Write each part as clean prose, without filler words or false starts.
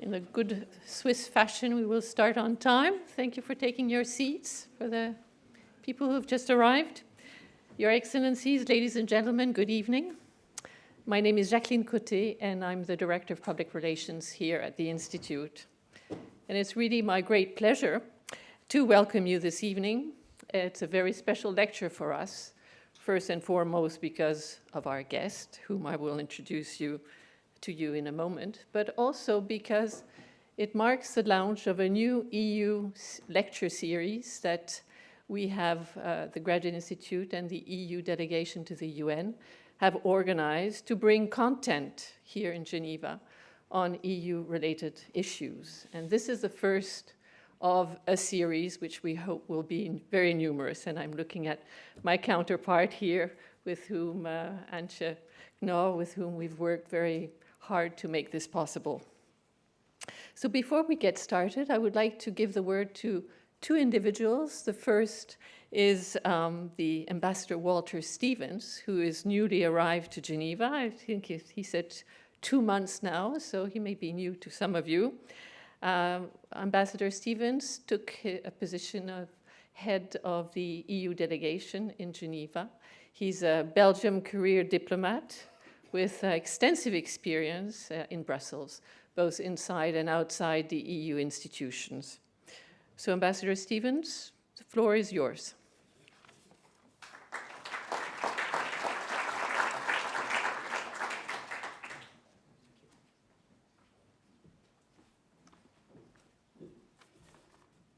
In the good Swiss fashion, we will start on time. Thank you for taking your seats. For the people who have just arrived, Your Excellencies, ladies and gentlemen, good evening. My name is Jacqueline Côté, and I'm the Director of Public Relations here at the Institute. And it's really my great pleasure to welcome you this evening. It's a very special lecture for us, first and foremost because of our guest, whom I will introduce to you in a moment, but also because it marks the launch of a new EU lecture series that we have, the Graduate Institute and the EU delegation to the UN have organized to bring content here in Geneva on EU-related issues. And this is the first of a series which we hope will be very numerous. And I'm looking at my counterpart here, with whom, Antje Knorr, with whom we've worked very hard to make this possible. So before we get started, I would like to give the word to two individuals. The first is the Ambassador Walter Stevens, who is newly arrived to Geneva. I think he said 2 months now, so he may be new to some of you. Ambassador Stevens took a position of head of the EU delegation in Geneva. He's a Belgian career diplomat with extensive experience in Brussels, both inside and outside the EU institutions. So, Ambassador Stevens, the floor is yours.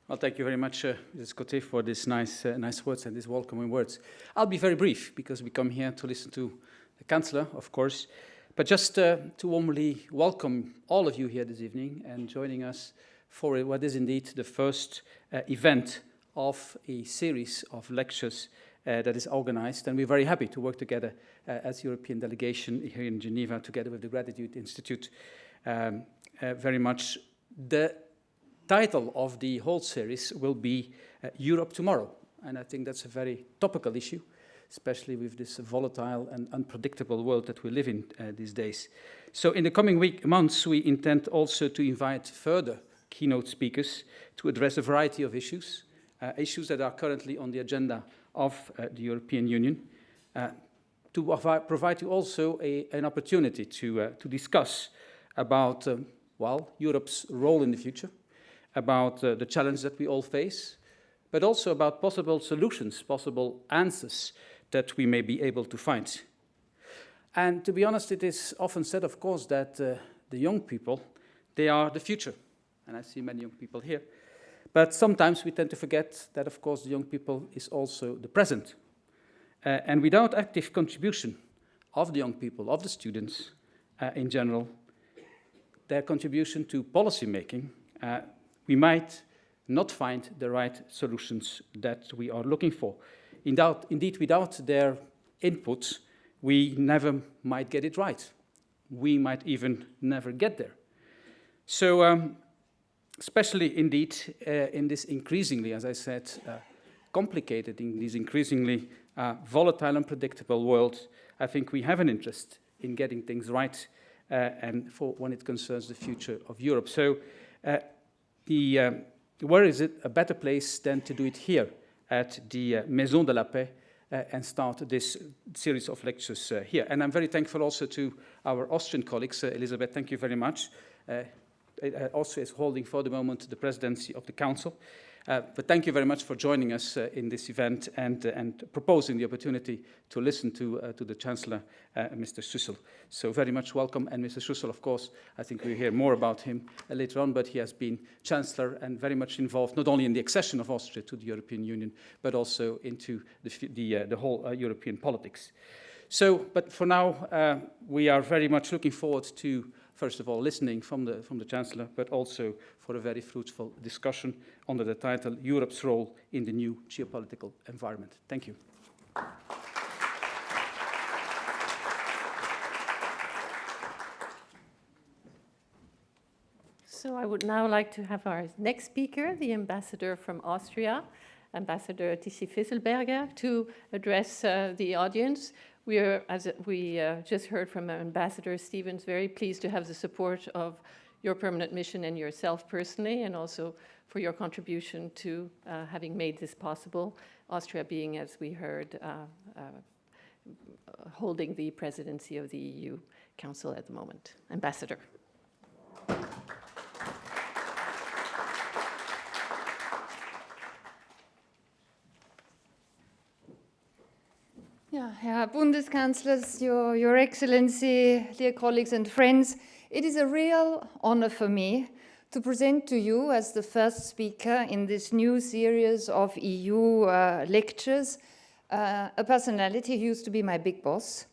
Well, thank you very much, Mrs. Côté, for these nice words and these welcoming words. I'll be very brief, because we come here to listen to the Chancellor, of course, but just to warmly welcome all of you here this evening and joining us for what is indeed the first event of a series of lectures that is organized. And we're very happy to work together as European delegation here in Geneva, together with the Graduate Institute. Very much the title of the whole series will be Europe Tomorrow. And I think that's a very topical issue, especially with this volatile and unpredictable world that we live in these days. So in the coming months, we intend also to invite further keynote speakers to address a variety of issues, issues that are currently on the agenda of the European Union, to provide you also an opportunity to discuss about, Europe's role in the future, about the challenge that we all face, but also about possible solutions, possible answers that we may be able to find. And to be honest, it is often said, of course, that the young people, they are the future. And I see many young people here. But sometimes we tend to forget that, of course, the young people is also the present. And without active contribution of the young people, of the students in general, their contribution to policy making, we might not find the right solutions that we are looking for. Indeed, without their input, we never might get it right. We might even never get there. So, especially indeed in this increasingly, as I said, complicated, in this increasingly volatile and unpredictable world, I think we have an interest in getting things right and for when it concerns the future of Europe. So, where is it a better place than to do it here at the Maison de la Paix and start this series of lectures here. And I'm very thankful also to our Austrian colleagues. Elisabeth, thank you very much. Austria is holding for the moment the presidency of the Council. But thank you very much for joining us in this event and proposing the opportunity to listen to the Chancellor, Mr. Schüssel. So very much welcome. And Mr. Schüssel, of course, I think we'll hear more about him later on, but he has been Chancellor and very much involved not only in the accession of Austria to the European Union, but also into the whole European politics. So, but for now, we are very much looking forward to, first of all, listening from the Chancellor, but also for a very fruitful discussion under the title, Europe's Role in the New Geopolitical Environment. Thank you. So I would now like to have our next speaker, the ambassador from Austria, Ambassador Tissi Fisselberger, to address the audience. We are, as we just heard from Ambassador Stevens, very pleased to have the support of your permanent mission and yourself personally, and also for your contribution to having made this possible, Austria being, as we heard, holding the presidency of the EU Council at the moment. Ambassador. Yeah, Herr Bundeskanzler, Your Excellency, dear colleagues and friends, it is a real honor for me to present to you as the first speaker in this new series of EU lectures a personality who used to be my big boss,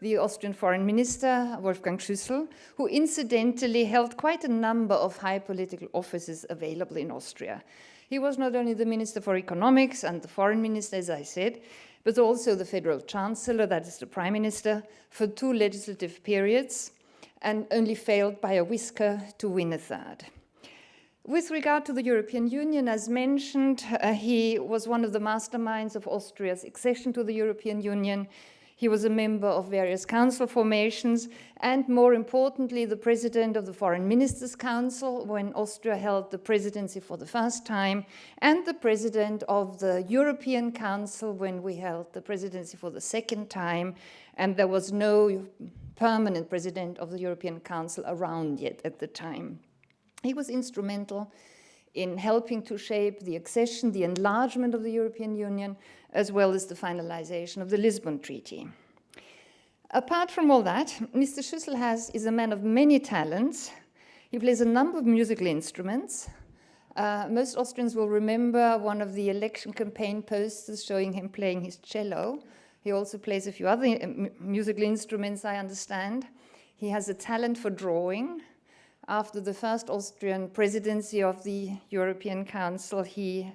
the Austrian Foreign Minister, Wolfgang Schüssel, who incidentally held quite a number of high political offices available in Austria. He was not only the Minister for Economics and the Foreign Minister, as I said, but also the Federal Chancellor, that is the Prime Minister, for 2 legislative periods, and only failed by a whisker to win a third. With regard to the European Union, as mentioned, he was one of the masterminds of Austria's accession to the European Union. He was a member of various council formations, and more importantly, the president of the Foreign Ministers' Council when Austria held the presidency for the first time, and the president of the European Council when we held the presidency for the second time, and there was no permanent president of the European Council around yet at the time. He was instrumental in helping to shape the accession, the enlargement of the European Union, as well as the finalization of the Lisbon Treaty. Apart from all that, Mr. Schüssel is a man of many talents. He plays a number of musical instruments. Most Austrians will remember one of the election campaign posters showing him playing his cello. He also plays a few other musical instruments, I understand. He has a talent for drawing. After the first Austrian presidency of the European Council, he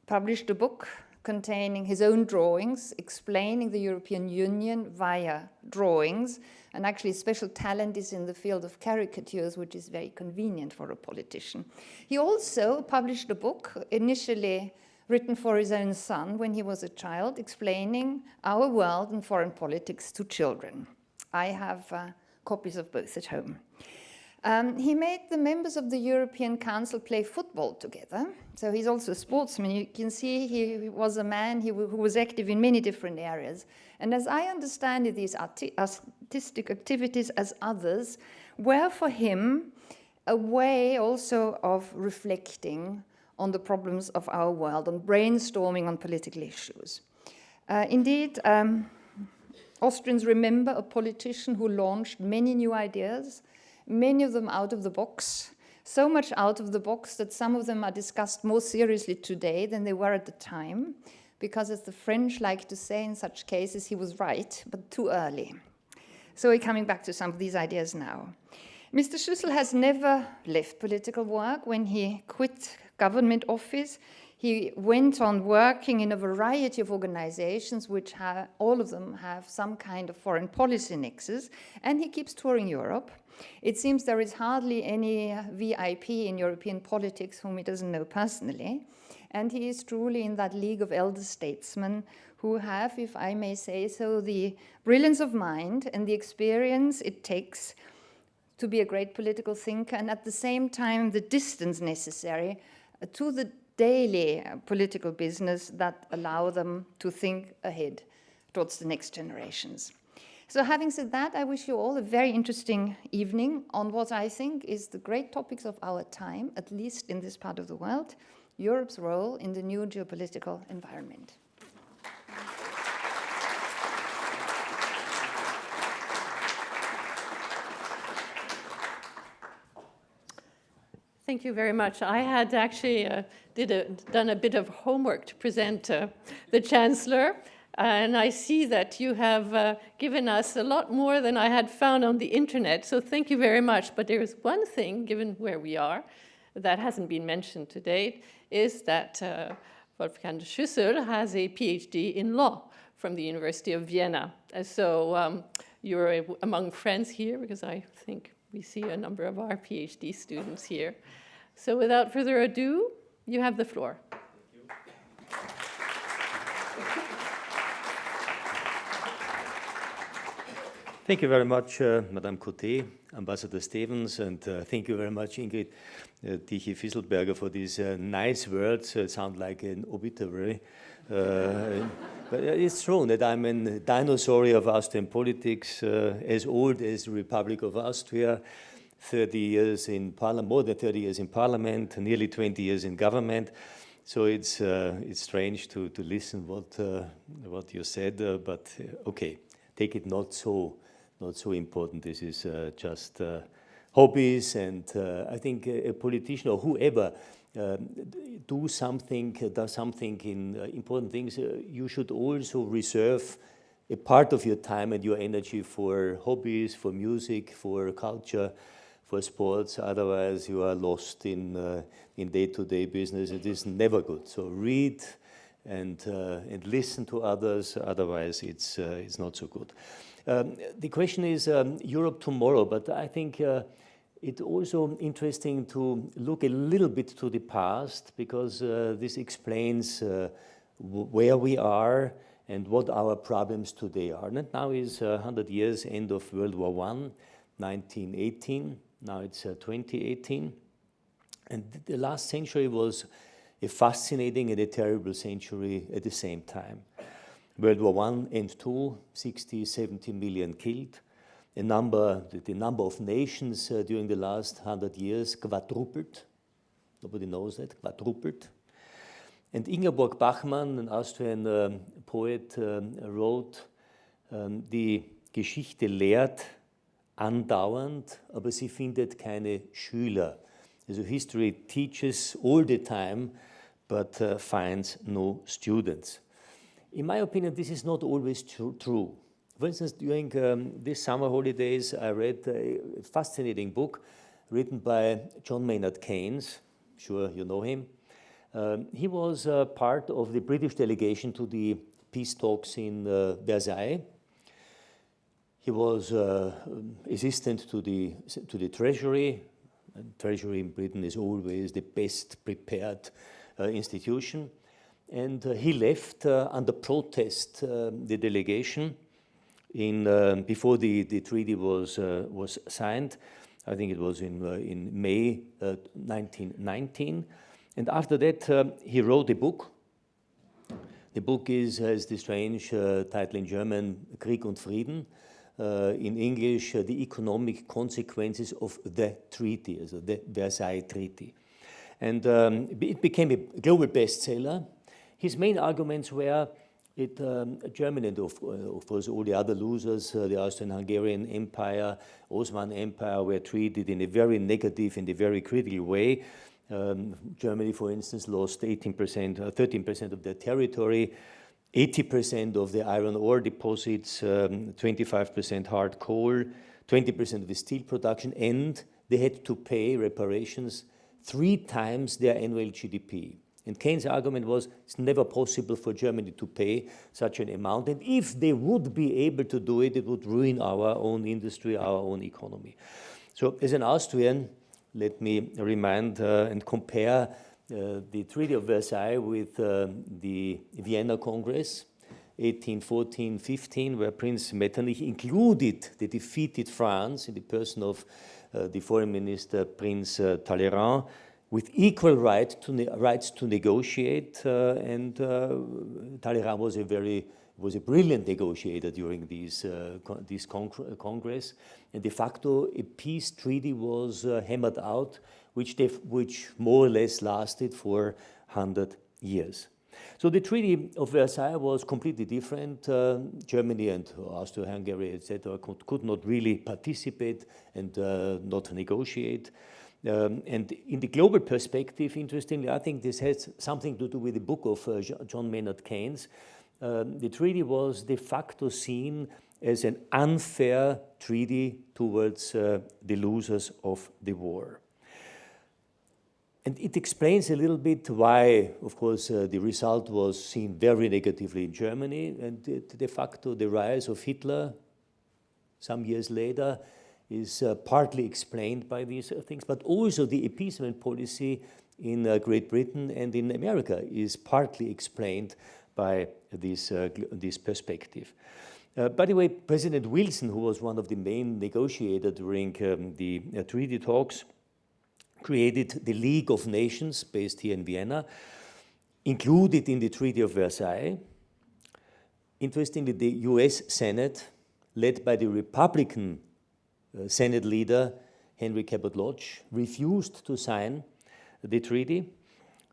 published a book containing his own drawings, explaining the European Union via drawings. And actually, special talent is in the field of caricatures, which is very convenient for a politician. He also published a book, initially written for his own son when he was a child, explaining our world and foreign politics to children. I have copies of both at home. He made the members of the European Council play football together. So he's also a sportsman. You can see he was a man who was active in many different areas. And as I understand it, these artistic activities, as others, were for him a way also of reflecting on the problems of our world, on brainstorming on political issues. Indeed, Austrians remember a politician who launched many new ideas, many of them out of the box, so much out of the box that some of them are discussed more seriously today than they were at the time, because as the French like to say in such cases, he was right, but too early. So we're coming back to some of these ideas now. Mr. Schüssel has never left political work. When he quit government office, he went on working in a variety of organizations, which all of them have some kind of foreign policy nexus, and he keeps touring Europe. It seems there is hardly any VIP in European politics whom he doesn't know personally, and he is truly in that league of elder statesmen who have, if I may say so, the brilliance of mind and the experience it takes to be a great political thinker, and at the same time the distance necessary to the daily political business that allow them to think ahead towards the next generations. So having said that, I wish you all a very interesting evening on what I think is the great topics of our time, at least in this part of the world, Europe's role in the new geopolitical environment. Thank you very much. I had actually done a bit of homework to present the Chancellor, and I see that you have given us a lot more than I had found on the internet, so thank you very much. But there is one thing, given where we are, that hasn't been mentioned to date, is that Wolfgang Schüssel has a PhD in law from the University of Vienna. So you're among friends here, because I think we see a number of our PhD students here. So without further ado, you have the floor. Thank you very much, Madame Coté, Ambassador Stevens, and thank you very much, Ingrid Tichy-Fisselberger, for these nice words. Sound like an obituary. But it's true that I'm a dinosaur of Austrian politics, as old as the Republic of Austria, 30 years in parliament, more than 30 years in parliament, nearly 20 years in government. So it's strange to listen what you said, but okay, take it not so important. This is just hobbies, and I think a politician or whoever does something in important things, you should also reserve a part of your time and your energy for hobbies, for music, for culture, for sports. Otherwise, you are lost in day-to-day business. It is never good. So read and listen to others. Otherwise, it's not so good. The question is Europe tomorrow, but I think it's also interesting to look a little bit to the past, because this explains where we are and what our problems today are. And now is 100 years, end of World War I, 1918. Now it's 2018. And the last century was a fascinating and a terrible century at the same time. World War I and II, 60, 70 million killed. The number of nations during the last 100 years quadrupled. Nobody knows that, quadrupled. And Ingeborg Bachmann, an Austrian poet, wrote, die Geschichte lehrt andauernd, aber sie findet keine Schüler. So history teaches all the time, but finds no students. In my opinion, this is not always true. For instance, during these summer holidays, I read a fascinating book written by John Maynard Keynes. Sure, you know him. He was part of the British delegation to the peace talks in Versailles. He was assistant to the Treasury. And Treasury in Britain is always the best prepared institution. And he left under protest the delegation before the treaty was signed. I think it was in May 1919. And after that, he wrote a book. The book has the strange title in German, Krieg und Frieden. In English, The Economic Consequences of the Treaty, so the Versailles Treaty. And it became a global bestseller. His main arguments were Germany and of course all the other losers, the Austrian-Hungarian Empire, Ottoman Empire, were treated in a very negative and a very critical way. Germany, for instance, lost 13% of their territory, 80% of the iron ore deposits, 25% hard coal, 20% of the steel production, and they had to pay reparations 3 times their annual GDP. And Keynes' argument was it's never possible for Germany to pay such an amount, and if they would be able to do it, it would ruin our own industry, our own economy. So as an Austrian, let me remind and compare the Treaty of Versailles with the Vienna Congress, 1814-15, where Prince Metternich included the defeated France in the person of the foreign minister, Prince Talleyrand, with equal rights to negotiate, and Talleyrand was a brilliant negotiator during this Congress, and de facto a peace treaty was hammered out, which more or less lasted for 100 years. So the Treaty of Versailles was completely different. Germany and Austria-Hungary, etc., could not really participate and not negotiate. And in the global perspective, interestingly, I think this has something to do with the book of John Maynard Keynes. The treaty was de facto seen as an unfair treaty towards the losers of the war. And it explains a little bit why, of course, the result was seen very negatively in Germany, and de facto the rise of Hitler some years later is partly explained by these things, but also the appeasement policy in Great Britain and in America is partly explained by this perspective. By the way, President Wilson, who was one of the main negotiators during the treaty talks, created the League of Nations based here in Vienna, included in the Treaty of Versailles. Interestingly, the US Senate, led by the Republican Senate leader, Henry Cabot Lodge, refused to sign the treaty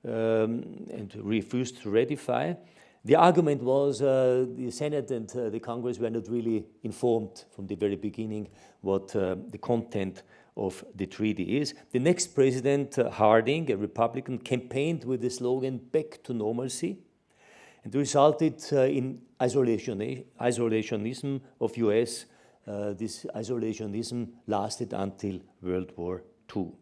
and refused to ratify. The argument was the Senate and the Congress were not really informed from the very beginning what the content of the treaty is. The next president, Harding, a Republican, campaigned with the slogan, "Back to normalcy," and resulted in isolationism of US. This isolationism lasted until World War II.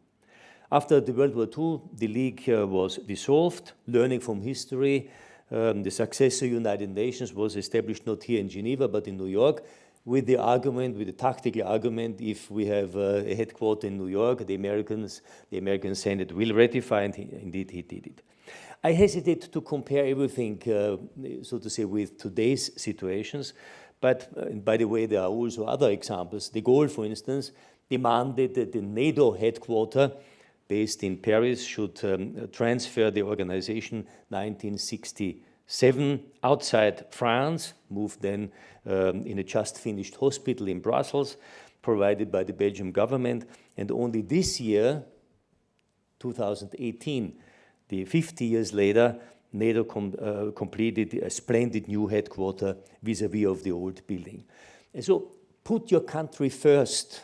After the World War II, the League was dissolved. Learning from history, the successor United Nations was established not here in Geneva, but in New York, with the argument, with the tactical argument, if we have a headquarters in New York, the American Senate will ratify, and indeed he did it. I hesitate to compare everything, so to say, with today's situations, but by the way, there are also other examples. De Gaulle, for instance, demanded that the NATO headquarters based in Paris should transfer the organization 1967 outside France, moved then in a just finished hospital in Brussels, provided by the Belgian government, and only this year, 2018, 50 years later, NATO completed a splendid new headquarters vis-à-vis of the old building. And so put your country first.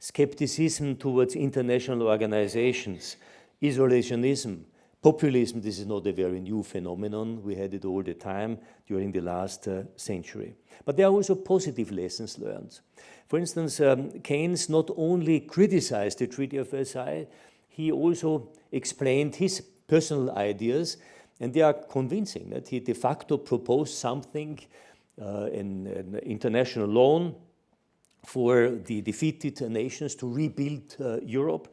Skepticism towards international organizations, isolationism, populism, this is not a very new phenomenon. We had it all the time during the last century. But there are also positive lessons learned. For instance, Keynes not only criticized the Treaty of Versailles, he also explained his personal ideas, and they are convincing that he de facto proposed something, an international loan for the defeated nations to rebuild Europe,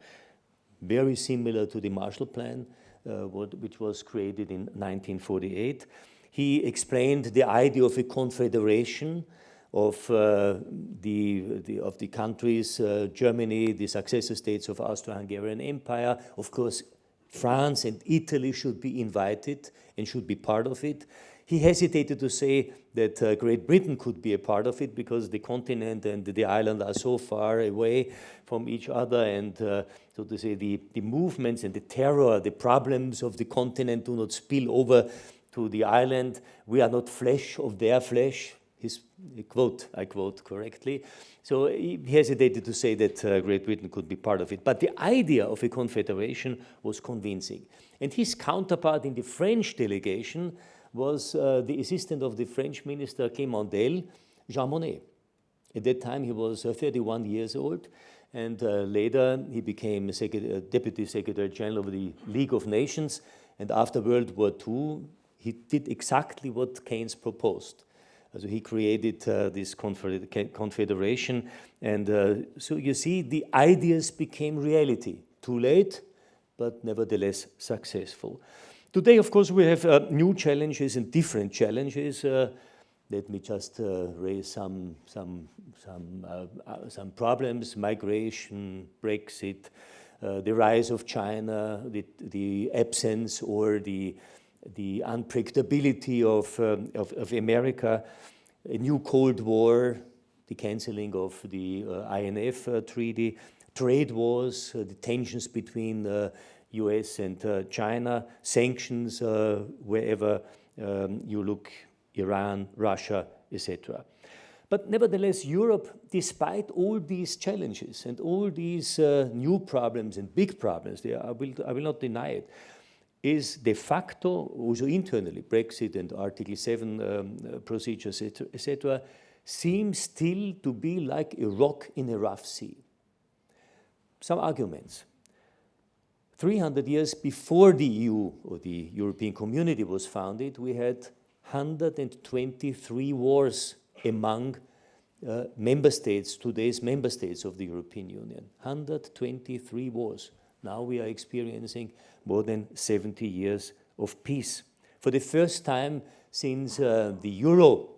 very similar to the Marshall Plan, which was created in 1948. He explained the idea of a confederation of the countries, Germany, the successor states of Austro-Hungarian Empire. Of course, France and Italy should be invited and should be part of it. He hesitated to say that Great Britain could be a part of it because the continent and the island are so far away from each other, and so to say the movements and the terror, the problems of the continent do not spill over to the island. We are not flesh of their flesh. His quote, I quote correctly. So he hesitated to say that Great Britain could be part of it. But the idea of a confederation was convincing. And his counterpart in the French delegation was the assistant of the French minister Quai-Mandel, Jean Monnet. At that time, he was 31 years old, and later he became Deputy Secretary General of the League of Nations, and after World War II, he did exactly what Keynes proposed. So he created this confederation, and so you see, the ideas became reality. Too late, but nevertheless successful. Today, of course, we have new challenges and different challenges. Let me just raise some problems: migration, Brexit, the rise of China, the absence or the unpredictability of America, a new Cold War, the canceling of the INF Treaty, trade wars, the tensions between US and China, sanctions wherever you look, Iran, Russia, etc. But nevertheless, Europe, despite all these challenges and all these new problems and big problems, I will not deny it, is de facto, also internally, Brexit and Article 7 procedures, etc., seems still to be like a rock in a rough sea. Some arguments. 300 years before the EU or the European Community was founded, we had 123 wars among member states, today's member states of the European Union. 123 wars. Now we are experiencing more than 70 years of peace. For the first time since the euro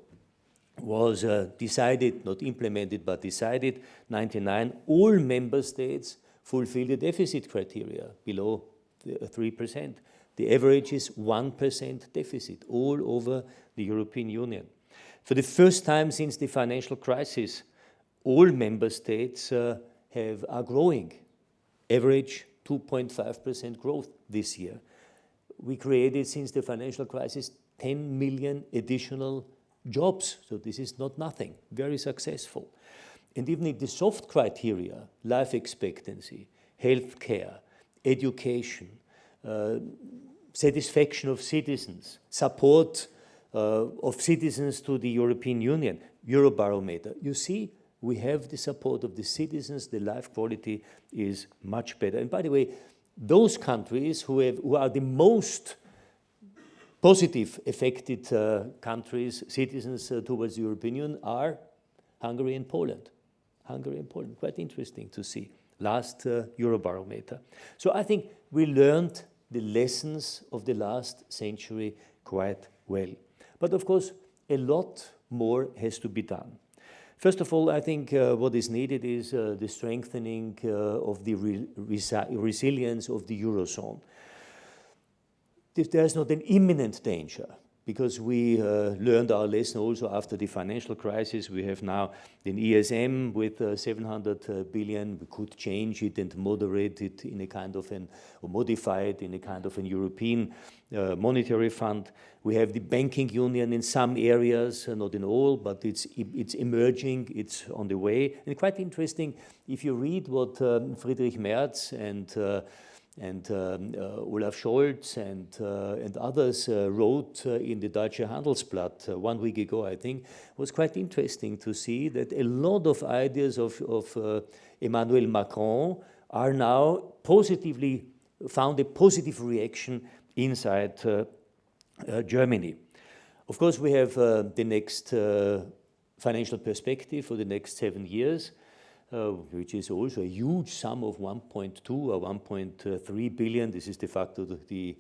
was decided, not implemented, but decided, 99, all member states fulfill the deficit criteria below 3%. The average is 1% deficit all over the European Union. For the first time since the financial crisis, all member states are growing. Average 2.5% growth this year. We created, since the financial crisis, 10 million additional jobs. So this is not nothing, very successful. And even in the soft criteria, life expectancy, healthcare, education, satisfaction of citizens, support of citizens to the European Union, Eurobarometer. You see, we have the support of the citizens, the life quality is much better. And by the way, those countries who are the most positive affected countries, citizens towards the European Union are Hungary and Poland. Hungary and Poland, quite interesting to see. Last Eurobarometer. So I think we learned the lessons of the last century quite well. But of course, a lot more has to be done. First of all, I think what is needed is the strengthening of the resilience of the Eurozone. There's not an imminent danger, because we learned our lesson also after the financial crisis. We have now an ESM with 700 billion. We could change it and moderate it in a kind of or modify it in a kind of an European monetary fund. We have the banking union in some areas, not in all, but it's emerging, it's on the way. And quite interesting, if you read what Friedrich Merz and Olaf Scholz and others wrote in the Deutsche Handelsblatt 1 week ago, I think, was quite interesting to see that a lot of ideas of Emmanuel Macron are now found a positive reaction inside Germany. Of course, we have the next financial perspective for the next 7 years. Which is also a huge sum of 1.2 or 1.3 billion. This is de facto the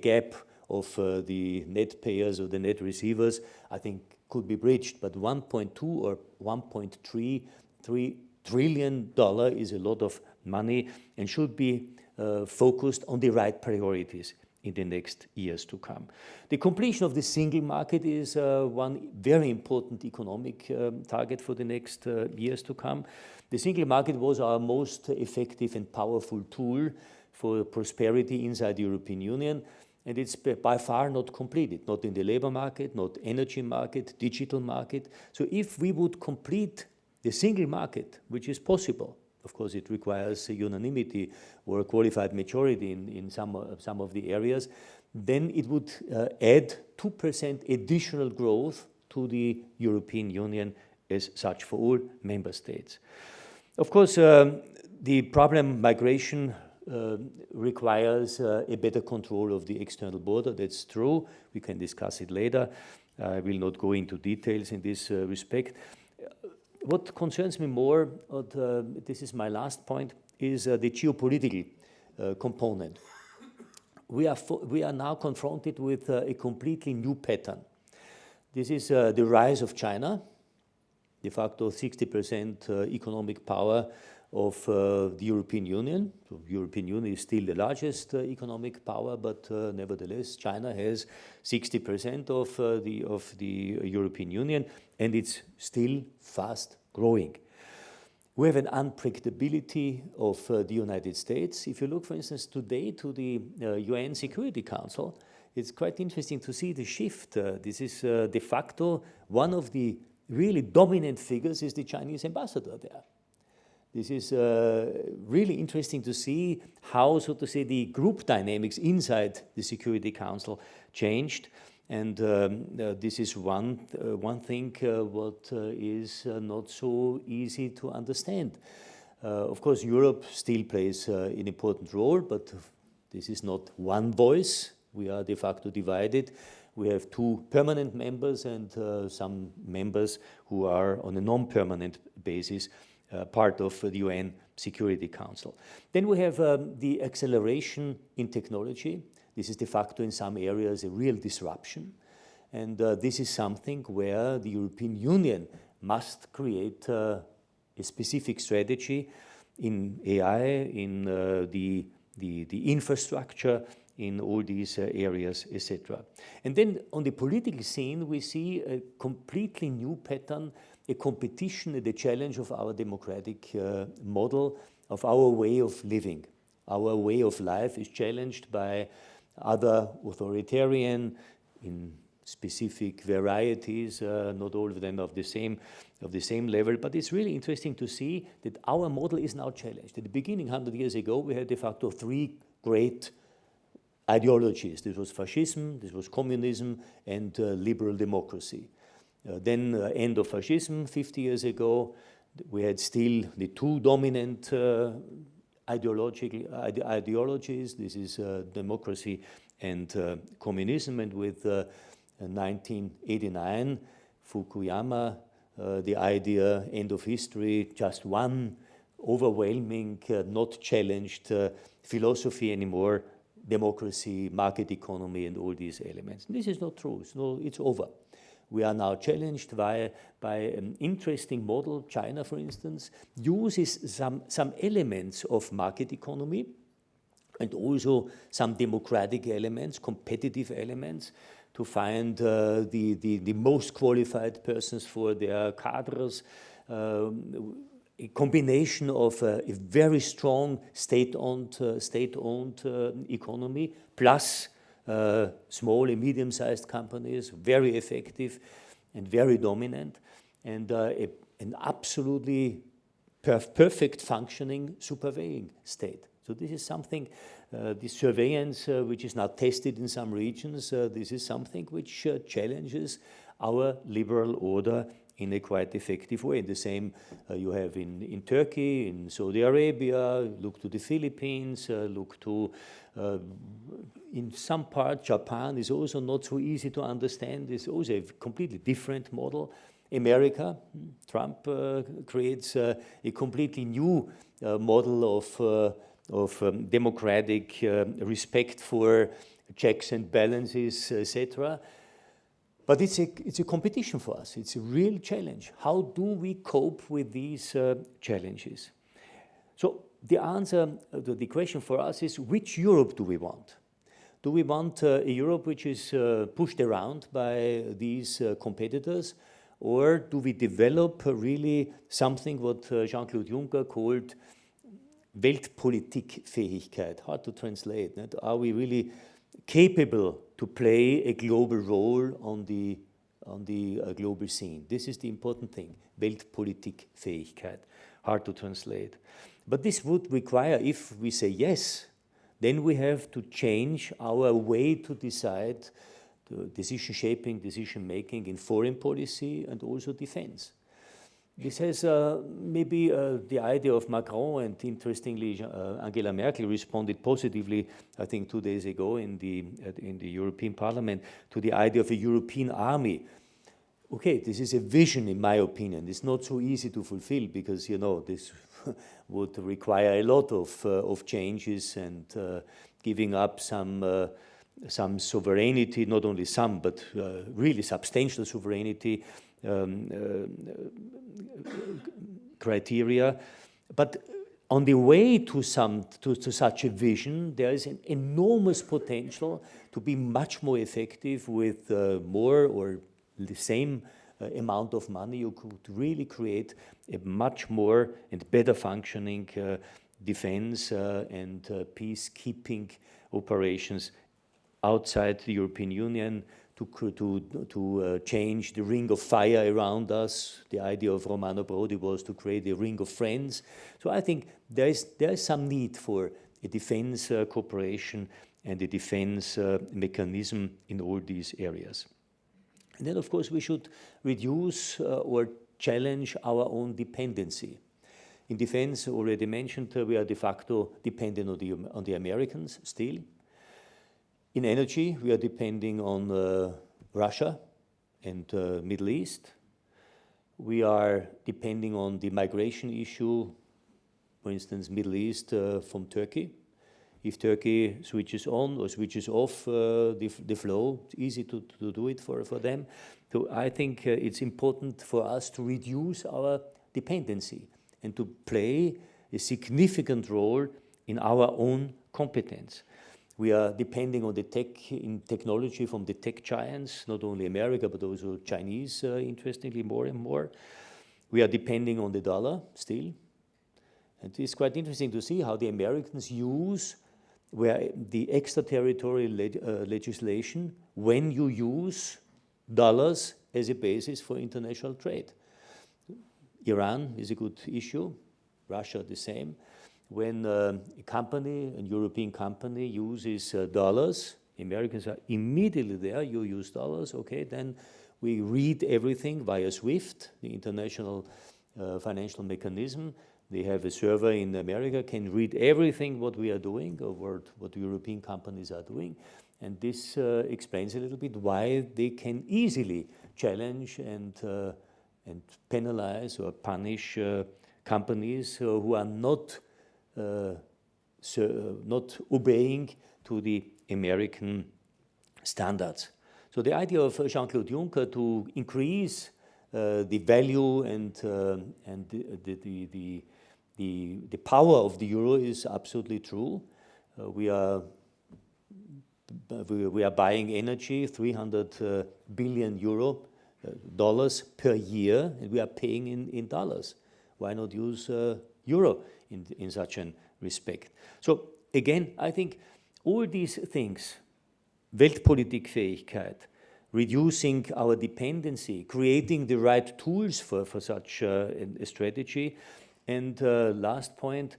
gap of the net payers or the net receivers, I think could be bridged, but 1.2 or 1.3 trillion dollar is a lot of money and should be focused on the right priorities in the next years to come. The completion of the single market is one very important economic target for the next years to come. The single market was our most effective and powerful tool for prosperity inside the European Union, and it's by far not completed, not in the labor market, not energy market, digital market. So if we would complete the single market, which is possible, of course, it requires a unanimity or a qualified majority in some of the areas. Then it would add 2% additional growth to the European Union as such for all member states. Of course, the problem migration requires a better control of the external border. That's true. We can discuss it later. I will not go into details in this respect. What concerns me more, this is my last point, is the geopolitical component. We are now confronted with a completely new pattern. This is the rise of China, de facto 60% economic power of the European Union. So the European Union is still the largest economic power, but nevertheless, China has 60% of the European Union, and it's still fast growing. We have an unpredictability of the United States. If you look, for instance, today to the UN Security Council, it's quite interesting to see the shift. This is de facto one of the really dominant figures is the Chinese ambassador there. This is really interesting to see how, so to say, the group dynamics inside the Security Council changed. And this is one thing what is not so easy to understand. Of course, Europe still plays an important role, but this is not one voice. We are de facto divided. We have 2 permanent members and some members who are on a non-permanent basis part of the UN Security Council. Then we have the acceleration in technology. This is de facto in some areas a real disruption. And this is something where the European Union must create a specific strategy in AI, in the infrastructure, in all these areas, etc. And then on the political scene, we see a completely new pattern, a competition and a challenge of our democratic model, of our way of living. Our way of life is challenged by other authoritarian, in specific varieties, not all of them of the same level, but it's really interesting to see that our model is now challenged. At the beginning, 100 years ago, we had de facto three great ideologies. This was fascism, this was communism, and liberal democracy. Then end of fascism, 50 years ago, we had still the two dominant ideologies. This is democracy and communism. And with 1989, Fukuyama, the idea, end of history, just one overwhelming, not challenged philosophy anymore, democracy, market economy, and all these elements. This is not true. It's over. We are now challenged by an interesting model. China, for instance, uses some elements of market economy and also some democratic elements, competitive elements, to find the most qualified persons for their cadres, a combination of a very strong state-owned economy, plus small and medium-sized companies, very effective and very dominant, and an absolutely perfect functioning surveying state. So this is something, the surveillance, which is now tested in some regions, this is something which challenges our liberal order in a quite effective way. The same you have in Turkey, in Saudi Arabia, look to the Philippines, look to, in some part, Japan is also not so easy to understand. It's also a completely different model. America, Trump creates a completely new model of democratic respect for checks and balances, etc. But it's a competition for us. It's a real challenge. How do we cope with these challenges? So the answer to the question for us is, which Europe do we want? Do we want a Europe which is pushed around by these competitors? Or do we develop really something what Jean-Claude Juncker called Weltpolitikfähigkeit? Hard to translate. Right? Are we really capable to play a global role on the global scene? This is the important thing. Weltpolitikfähigkeit. Hard to translate. But this would require, if we say yes, then we have to change our way to decide decision shaping, decision making in foreign policy and also defense. This has maybe the idea of Macron, and interestingly, Angela Merkel responded positively, I think 2 days ago in the European Parliament, to the idea of a European army. Okay, this is a vision, in my opinion. It's not so easy to fulfill because, you know, this would require a lot of changes and giving up some sovereignty, not only some, but really substantial sovereignty criteria. But on the way to such a vision, there is an enormous potential to be much more effective with more or the same amount of money. You could really create a much more and better functioning defense and peacekeeping operations outside the European Union, to change the ring of fire around us. The idea of Romano Prodi was to create a ring of friends. So I think there is some need for a defense cooperation and a defense mechanism in all these areas. And then, of course, we should reduce or challenge our own dependency. In defense, already mentioned, we are de facto dependent on the Americans still. In energy, we are depending on Russia and Middle East. We are depending on the migration issue, for instance, Middle East from Turkey. if Turkey switches on or switches off the flow. It's easy to do it for them. So I think it's important for us to reduce our dependency and to play a significant role in our own competence. We are depending on the technology from the tech giants, not only America, but also Chinese, interestingly, more and more. We are depending on the dollar still. And it's quite interesting to see how the Americans use where the extraterritorial legislation when you use dollars as a basis for international trade. Iran is a good issue, Russia the same. When a European company uses dollars, Americans are immediately there, you use dollars, okay, then we read everything via SWIFT, the international financial mechanism. They have a server in America, can read everything what we are doing or what European companies are doing. And this explains a little bit why they can easily challenge and penalize or punish companies who are not obeying to the American standards. So the idea of Jean-Claude Juncker to increase the value and the power of the euro is absolutely true. We are buying energy, 300 billion dollars per year, and we are paying in dollars. Why not use euro in such an respect? So again, I think all these things, Weltpolitikfähigkeit, reducing our dependency, creating the right tools for such a strategy, and last point,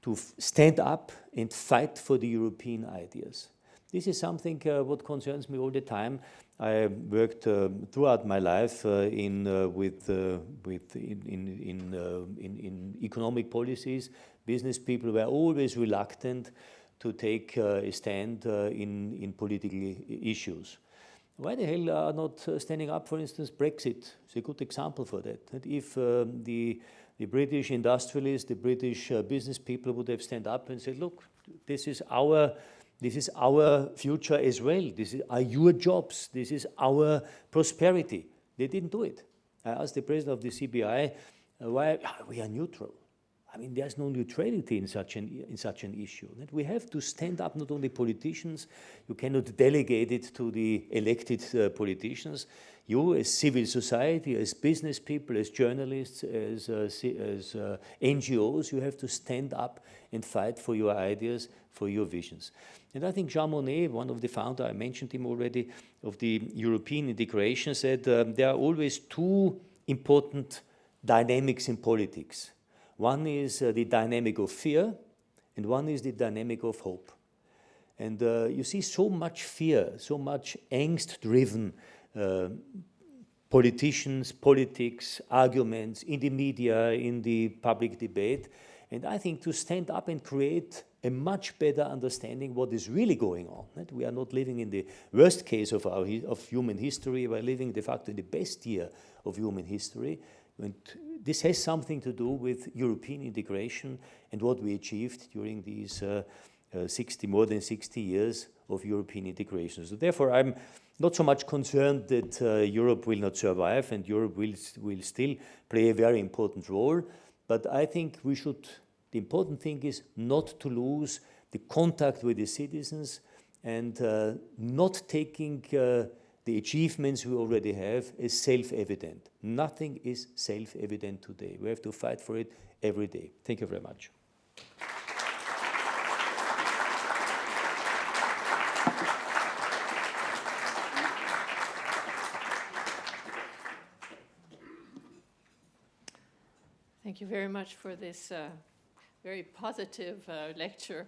to stand up and fight for the European ideas. This is something what concerns me all the time. I worked throughout my life in economic policies. Business people were always reluctant to take a stand in political issues. Why the hell are not standing up, for instance, Brexit? It's a good example for that. And if the British industrialists, the British business people would have stand up and said, look, this is our future as well. This are your jobs. This is our prosperity. They didn't do it. I asked the president of the CBI, why we are neutral. I mean, there's no neutrality in such an issue. We have to stand up, not only politicians. You cannot delegate it to the elected politicians. You, as civil society, as business people, as journalists, as NGOs, you have to stand up and fight for your ideas, for your visions. And I think Jean Monnet, one of the founders, I mentioned him already, of the European integration, said there are always two important dynamics in politics. One is the dynamic of fear, and one is the dynamic of hope. And you see so much fear, so much angst-driven politicians, politics, arguments in the media, in the public debate. And I think to stand up and create a much better understanding what is really going on. Right? We are not living in the worst case of human history. We are living de facto in the best year of human history. And this has something to do with European integration and what we achieved during these more than 60 years of European integration. So therefore, I'm not so much concerned that Europe will not survive and Europe will still play a very important role. But I think the important thing is not to lose the contact with the citizens and not taking the achievements we already have is self-evident. Nothing is self-evident today. We have to fight for it every day. Thank you very much. Thank you very much for this very positive lecture.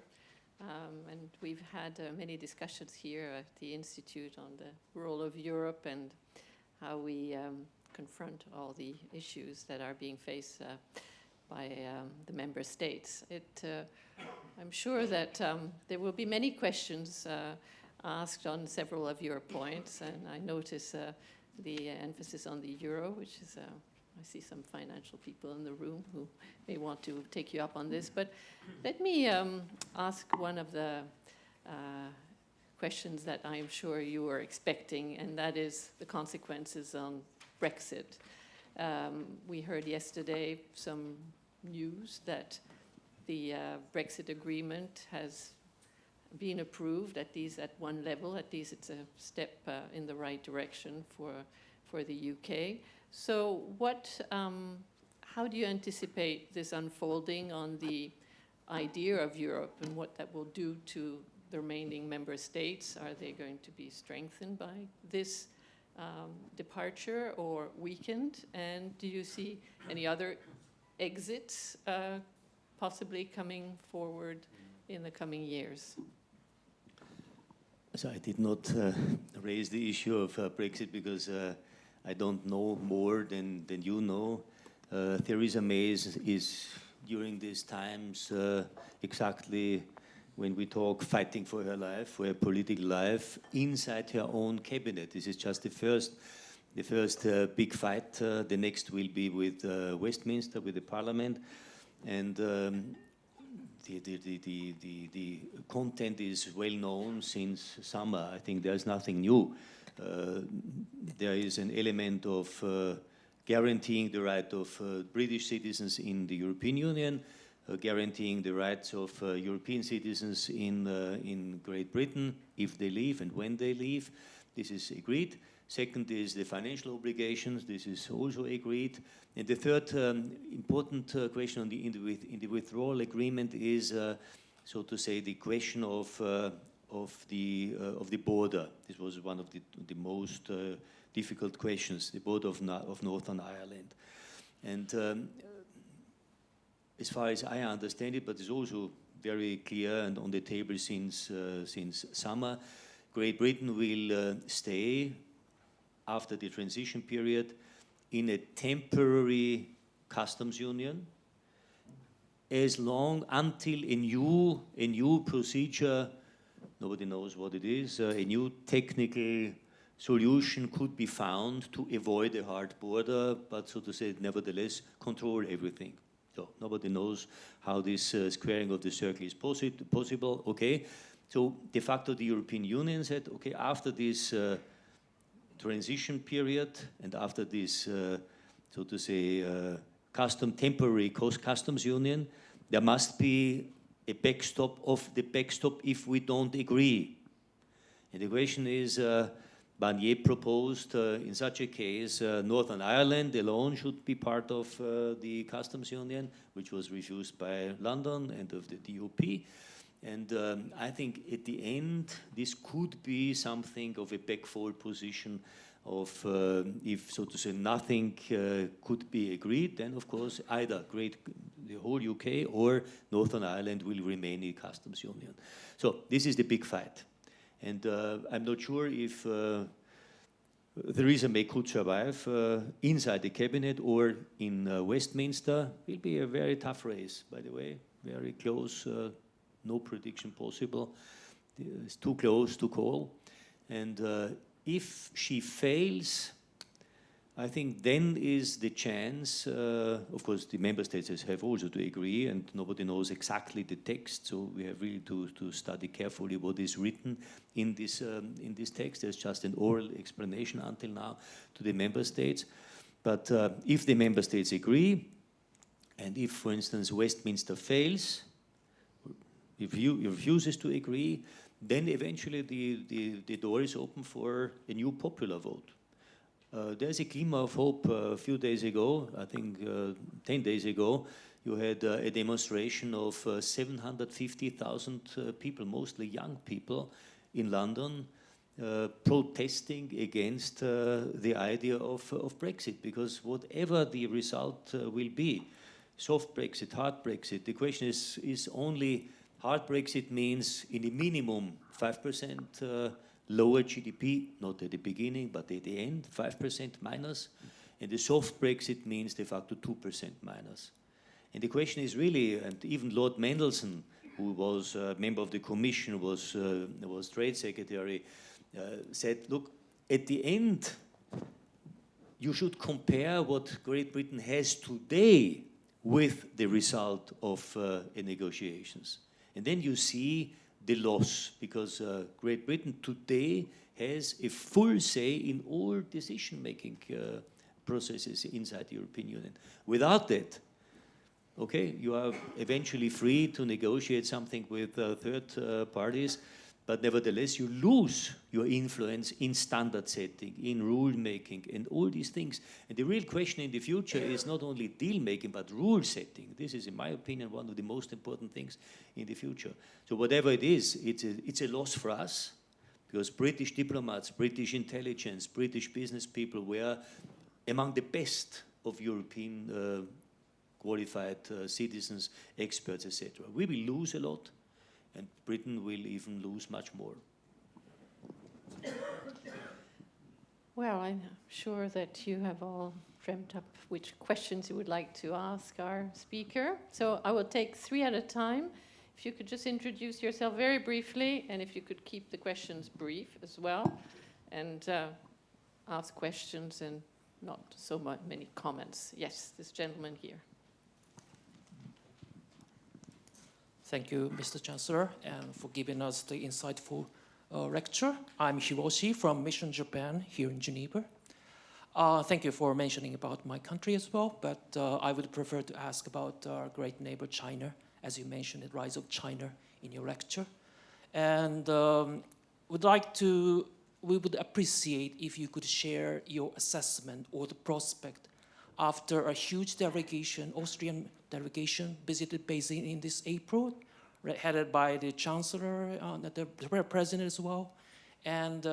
And we've had many discussions here at the Institute on the role of Europe and how we confront all the issues that are being faced by the member states. I'm sure that there will be many questions asked on several of your points, and I notice the emphasis on the euro, which is I see some financial people in the room who may want to take you up on this. But let me ask one of the questions that I'm sure you are expecting, and that is the consequences on Brexit. We heard yesterday some news that the Brexit agreement has been approved, at least at one level. At least it's a step in the right direction for the UK. So how do you anticipate this unfolding on the idea of Europe and what that will do to the remaining member states? Are they going to be strengthened by this departure or weakened? And do you see any other exits possibly coming forward in the coming years? So I did not raise the issue of Brexit because I don't know more than you know. Theresa May is during these times exactly when we talk fighting for her life, for her political life, inside her own cabinet. This is just the first big fight. The next will be with Westminster, with the Parliament, and the content is well known since summer. I think there's nothing new. There is an element of guaranteeing the right of British citizens in the European Union, guaranteeing the rights of European citizens in Great Britain if they leave and when they leave. This is agreed. Second is the financial obligations. This is also agreed. And the third important question in the withdrawal agreement is, so to say, the question of the border. This was one of the most difficult questions, the border of Northern Ireland. And as far as I understand it, but it's also very clear and on the table since summer, Great Britain will stay after the transition period in a temporary customs union as long until a new procedure, nobody knows what it is, a new technical solution could be found to avoid a hard border, but so to say, nevertheless, control everything. So nobody knows how this squaring of the circle is possible. Okay, so de facto the European Union said, okay, after this transition period and after this, so to say, temporary customs union, there must be a backstop of the backstop if we don't agree. And the question is, Barnier proposed in such a case, Northern Ireland alone should be part of the customs union, which was refused by London and of the DUP. And I think at the end, this could be something of a backfold position of, if, so to say, nothing could be agreed, then of course either the whole UK or Northern Ireland will remain in customs union. So this is the big fight. And I'm not sure if Theresa May could survive inside the cabinet or in Westminster. It will be a very tough race, by the way, very close, no prediction possible. It's too close to call. And if she fails, I think then is the chance, of course the member states have also to agree and nobody knows exactly the text, so we have really to study carefully what is written in this text. There's just an oral explanation until now to the member states. But if the member states agree, and if, for instance, Westminster fails, if he refuses to agree, then eventually the door is open for a new popular vote. There's a glimmer of hope. A few days ago, I think 10 days ago, you had a demonstration of 750,000 people, mostly young people, in London, protesting against the idea of Brexit, because whatever the result will be, soft Brexit, hard Brexit, the question is only hard Brexit means in a minimum 5% lower GDP, not at the beginning, but at the end, 5% minus. And the soft Brexit means de facto 2% minus. And the question is really, and even Lord Mandelson, who was a member of the Commission, was Trade Secretary, said, look, at the end, you should compare what Great Britain has today with the result of negotiations. And then you see the loss, because Great Britain today has a full say in all decision-making processes inside the European Union. Without that, okay, you are eventually free to negotiate something with third parties, but nevertheless you lose your influence in standard setting, in rule making, and all these things. And the real question in the future is not only deal making, but rule setting. This is, in my opinion, one of the most important things in the future. So whatever it is, it's a loss for us, because British diplomats, British intelligence, British business people were among the best of European qualified citizens, experts, etc. We will lose a lot, and Britain will even lose much more. Well, I'm sure that you have all dreamt up which questions you would like to ask our speaker. So I will take 3 at a time. If you could just introduce yourself very briefly, and if you could keep the questions brief as well, and ask questions and not so many comments. Yes, this gentleman here. Thank you, Mr. Chancellor, and for giving us the insightful lecture. I'm Hiroshi from Mission Japan here in Geneva. Thank you for mentioning about my country as well, but I would prefer to ask about our great neighbor China, as you mentioned the rise of China in your lecture. And we would appreciate if you could share your assessment or the prospect after a huge delegation, Austrian delegation, visited Beijing in this April, headed by the Chancellor, the President as well. And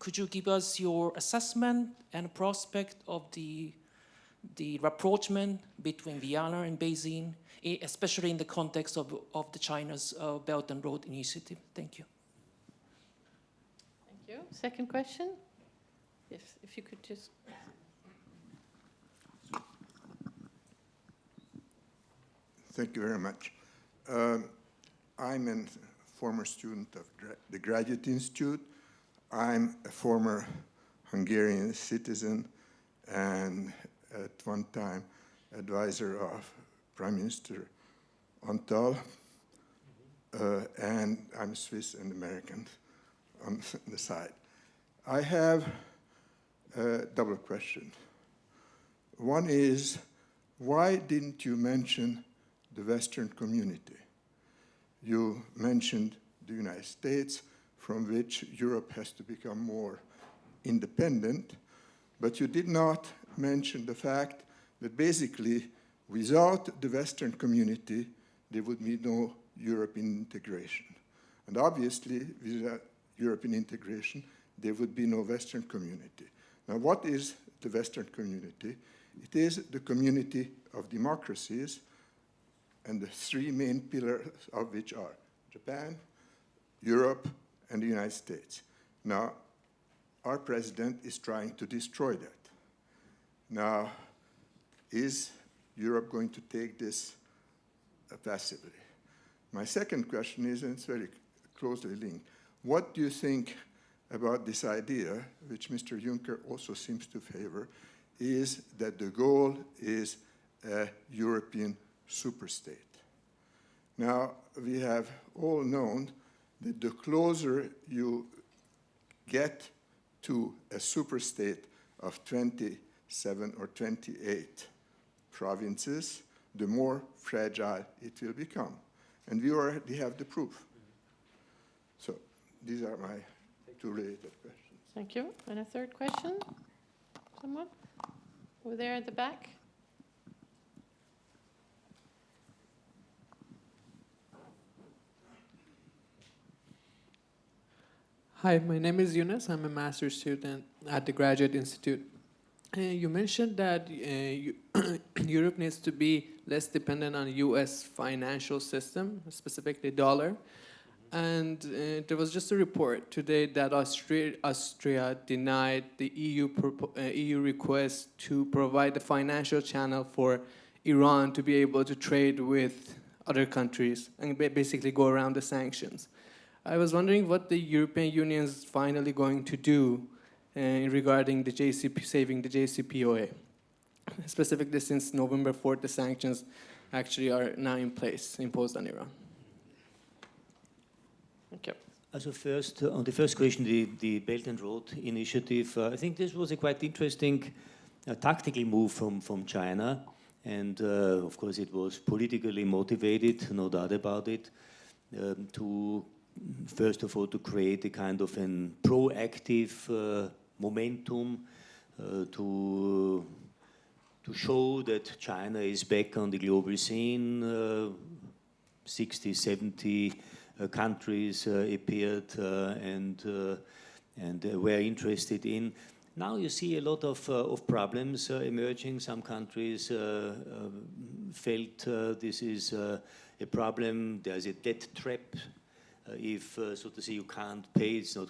could you give us your assessment and prospect of the rapprochement between Vienna and Beijing, especially in the context of the China's Belt and Road Initiative? Thank you. Thank you. Second question? Yes, if you could just... Thank you very much. I'm a former student of the Graduate Institute. I'm a former Hungarian citizen and at one time advisor of Prime Minister Antal, and I'm Swiss and American on the side. I have a double question. One is, why didn't you mention the Western community? You mentioned the United States, from which Europe has to become more independent, but you did not mention the fact that basically without the Western community, there would be no European integration. And obviously, without European integration, there would be no Western community. Now, what is the Western community? It is the community of democracies, and the 3 main pillars of which are Japan, Europe, and the United States. Now, our president is trying to destroy that. Now, is Europe going to take this passively? My second question is, and it's very closely linked, what do you think about this idea, which Mr. Juncker also seems to favor, is that the goal is a European superstate? Now, we have all known that the closer you get to a superstate of 27 or 28 provinces, the more fragile it will become. And we already have the proof. So these are my 2 related questions. Thank you. And a third question? Someone? Over there at the back. Hi, my name is Yunus. I'm a master's student at the Graduate Institute. You mentioned that Europe needs to be less dependent on U.S. financial system, specifically dollar. And there was just a report today that Austria denied the EU request to provide a financial channel for Iran to be able to trade with other countries and basically go around the sanctions. I was wondering what the European Union is finally going to do regarding the saving the JCPOA. Specifically, since November 4th, the sanctions actually are now in place, imposed on Iran. Okay. Also first, on the first question, the Belt and Road Initiative, I think this was a quite interesting tactical move from China. And of course, it was politically motivated, no doubt about it, to, first of all, to create a kind of an proactive momentum to show that China is back on the global scene. 60, 70 countries appeared and were interested in. Now you see a lot of problems emerging. Some countries felt this is a problem. There's a debt trap. If, so to say, you can't pay, it's not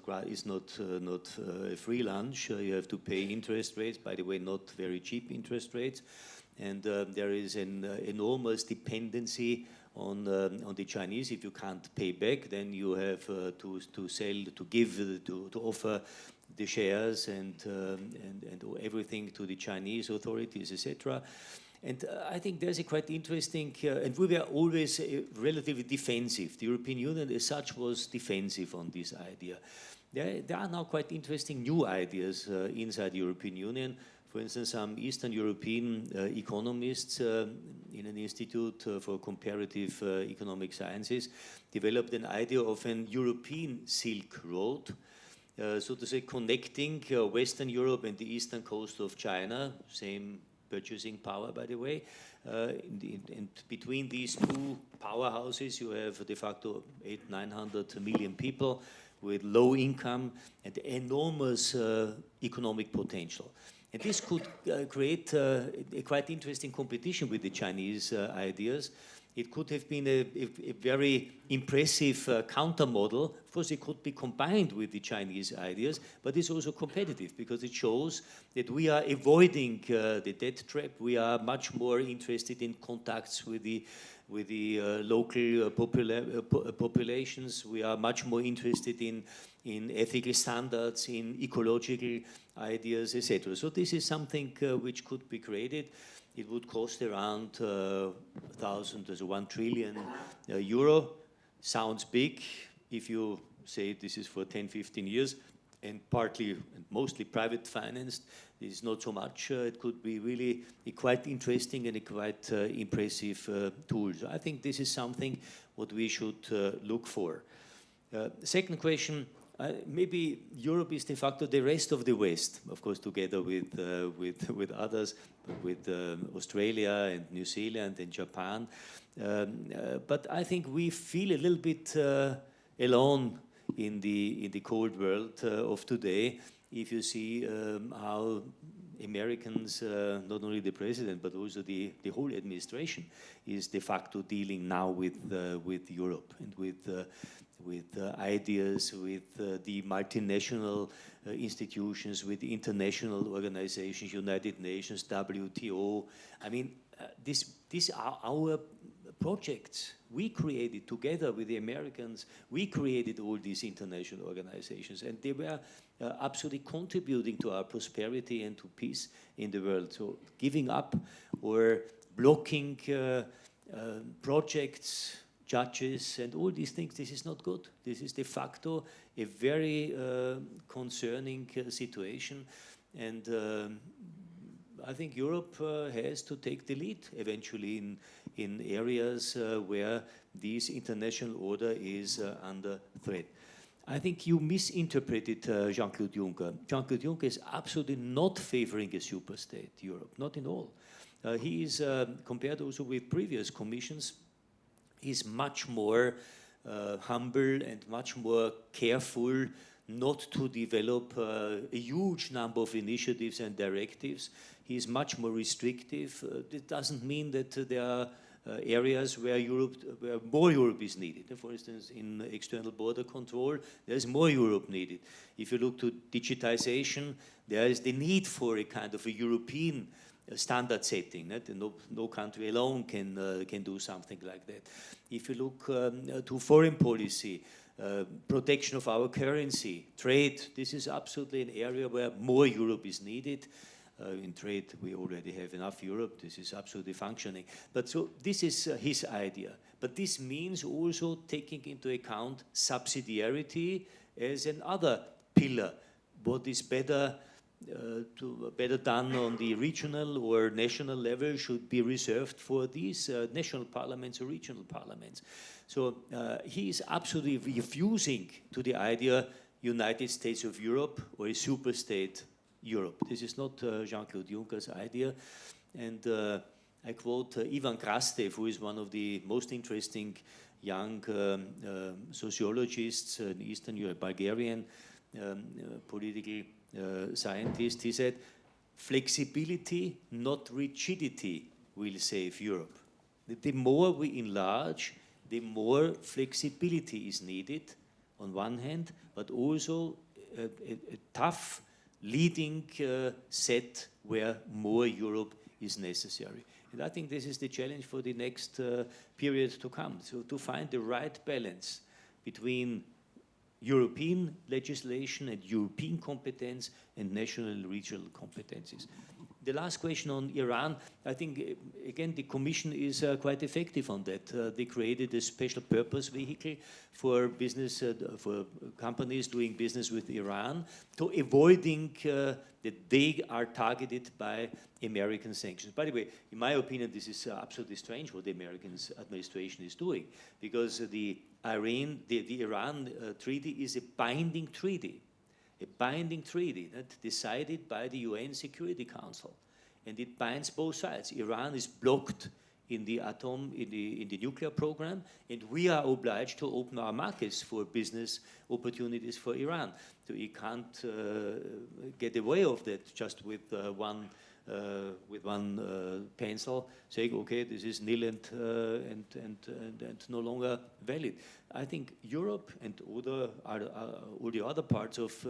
a free lunch. You have to pay interest rates, by the way, not very cheap interest rates. And there is an enormous dependency on the Chinese. If you can't pay back, then you have to sell, to give, to offer the shares and everything to the Chinese authorities, etc. And I think there's a quite interesting, and we were always relatively defensive. The European Union as such was defensive on this idea. There are now quite interesting new ideas inside the European Union. For instance, some Eastern European economists in an institute for comparative economic sciences developed an idea of an European Silk Road, so to say, connecting Western Europe and the eastern coast of China, same purchasing power, by the way. And between these two powerhouses, you have de facto 800-900 million people with low income and enormous economic potential. And this could create a quite interesting competition with the Chinese ideas. It could have been a very impressive counter model. Of course, it could be combined with the Chinese ideas, but it's also competitive because it shows that we are avoiding the debt trap. We are much more interested in contacts with the local populations. We are much more interested in ethical standards, in ecological ideas, etc. So this is something which could be created. It would cost around 1 trillion euro. Sounds big if you say this is for 10, 15 years and partly and mostly private financed. It is not so much. It could be really a quite interesting and a quite impressive tool. So I think this is something what we should look for. Second question. Maybe Europe is de facto the rest of the West, of course, together with others, with Australia and New Zealand and Japan. But I think we feel a little bit alone in the cold world of today. If you see how Americans, not only the president, but also the whole administration, is de facto dealing now with Europe and with ideas, with the multinational institutions, with the international organizations, United Nations, WTO. I mean, these are our projects. We created together with the Americans, we created all these international organizations, and they were absolutely contributing to our prosperity and to peace in the world. So giving up or blocking projects, judges and all these things, this is not good. This is de facto a very concerning situation, and I think Europe has to take the lead eventually in areas where this international order is under threat. I think you misinterpreted Jean-Claude Juncker. Jean-Claude Juncker is absolutely not favoring a super-state Europe, not at all. He is, compared also with previous commissions, is much more humble and much more careful not to develop a huge number of initiatives and directives. He is much more restrictive. It doesn't mean that there are areas where more Europe is needed. For instance, in external border control, there is more Europe needed. If you look to digitization, there is the need for a kind of a European standard setting. No country alone can do something like that. If you look to foreign policy, protection of our currency, trade, this is absolutely an area where more Europe is needed. In trade, we already have enough Europe. This is absolutely functioning. But so this is his idea. But this means also taking into account subsidiarity as another pillar. What is better done on the regional or national level should be reserved for these national parliaments or regional parliaments. So he is absolutely refusing to the idea United States of Europe or a superstate Europe. This is not Jean-Claude Juncker's idea. And I quote Ivan Krastev, who is one of the most interesting young sociologists in Eastern Europe, Bulgarian political scientist. He said, flexibility, not rigidity, will save Europe. The more we enlarge, the more flexibility is needed on one hand, but also a tough leading set where more Europe is necessary. And I think this is the challenge for the next period to come, so to find the right balance between European legislation and European competence and national and regional competencies. The last question on Iran, I think, again, the Commission is quite effective on that. They created a special purpose vehicle for business, for companies doing business with Iran, to avoiding that they are targeted by American sanctions. By the way, in my opinion, this is absolutely strange what the American administration is doing, because the Iran treaty is a binding treaty. A binding treaty decided by the UN Security Council, and it binds both sides. Iran is blocked in the nuclear program, and we are obliged to open our markets for business opportunities for Iran. So you can't get away of that just with one pencil, saying, okay, this is nil and no longer valid. I think Europe and all the other parts of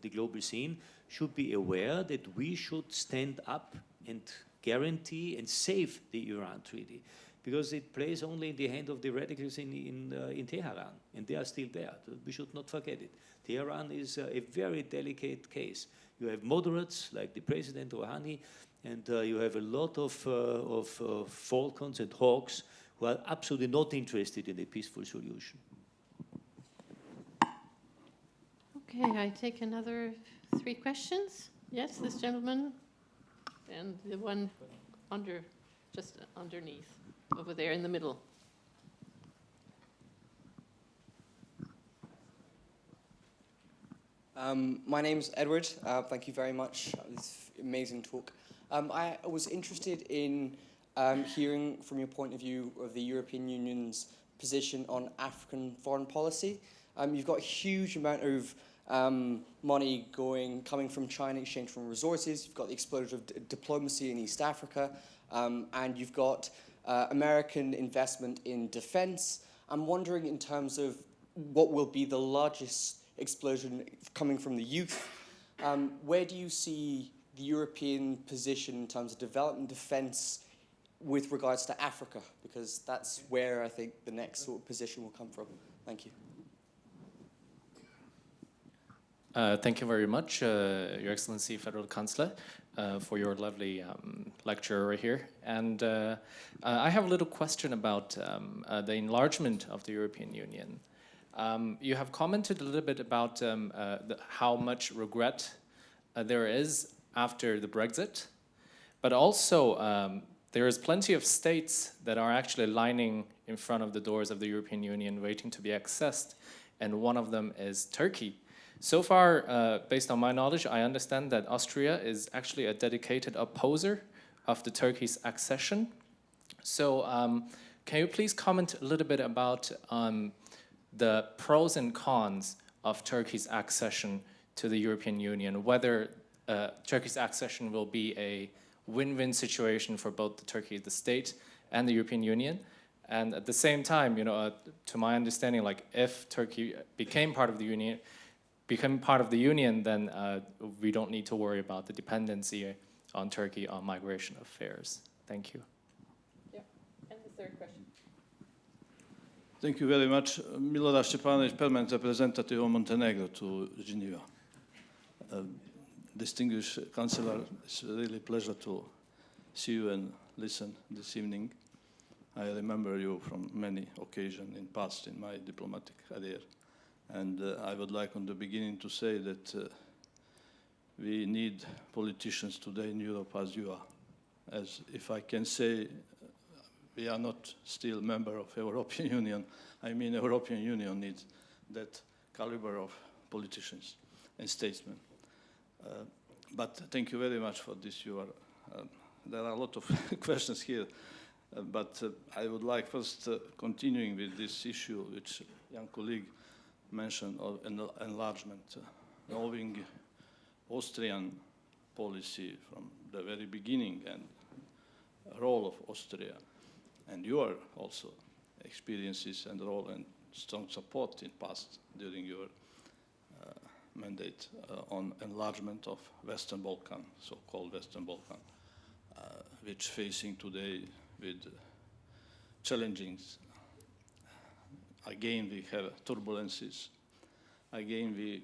the global scene should be aware that we should stand up and guarantee and save the Iran treaty, because it plays only in the hand of the radicals in Tehran, and they are still there. We should not forget it. Tehran is a very delicate case. You have moderates like the President Rouhani, and you have a lot of falcons and hawks who are absolutely not interested in a peaceful solution. Okay, I take another 3 questions. Yes, this gentleman, and the one just underneath, over there in the middle. My name's Edward. Thank you very much. This amazing talk. I was interested in hearing from your point of view of the European Union's position on African foreign policy. You've got a huge amount of money coming from China, exchange from resources. You've got the explosion of diplomacy in East Africa, and you've got American investment in defense. I'm wondering, in terms of what will be the largest explosion coming from the youth, where do you see the European position in terms of development defense with regards to Africa? Because that's where I think the next sort of position will come from. Thank you. Thank you very much, Your Excellency, Federal Chancellor, for your lovely lecture right here. And I have a little question about the enlargement of the European Union. You have commented a little bit about how much regret there is after the Brexit, but also there is plenty of states that are actually lining in front of the doors of the European Union waiting to be accessed, and one of them is Turkey. So far, based on my knowledge, I understand that Austria is actually a dedicated opposer of the Turkey's accession. So can you please comment a little bit about the pros and cons of Turkey's accession to the European Union, whether Turkey's accession will be a win-win situation for both Turkey, the state, and the European Union? And at the same time, you know, to my understanding, like if Turkey became part of the Union, then we don't need to worry about the dependency on Turkey on migration affairs. Thank you. Yeah, and the third question. Thank you very much. Milorad Stepanovic, permanent representative of Montenegro to Geneva. Distinguished Chancellor, it's really a pleasure to see you and listen this evening. I remember you from many occasions in past in my diplomatic career. And I would like on the beginning to say that we need politicians today in Europe as you are. As if I can say, we are not still member of European Union. I mean, European Union needs that caliber of politicians and statesmen. But thank you very much for this. There are a lot of questions here, but I would like first continuing with this issue, which young colleague mentioned of enlargement, knowing Austrian policy from the very beginning and role of Austria, and your also experiences and role and strong support in past during your mandate on enlargement of Western Balkan, so-called Western Balkan, which facing today with challenges. Again, we have turbulences. Again, we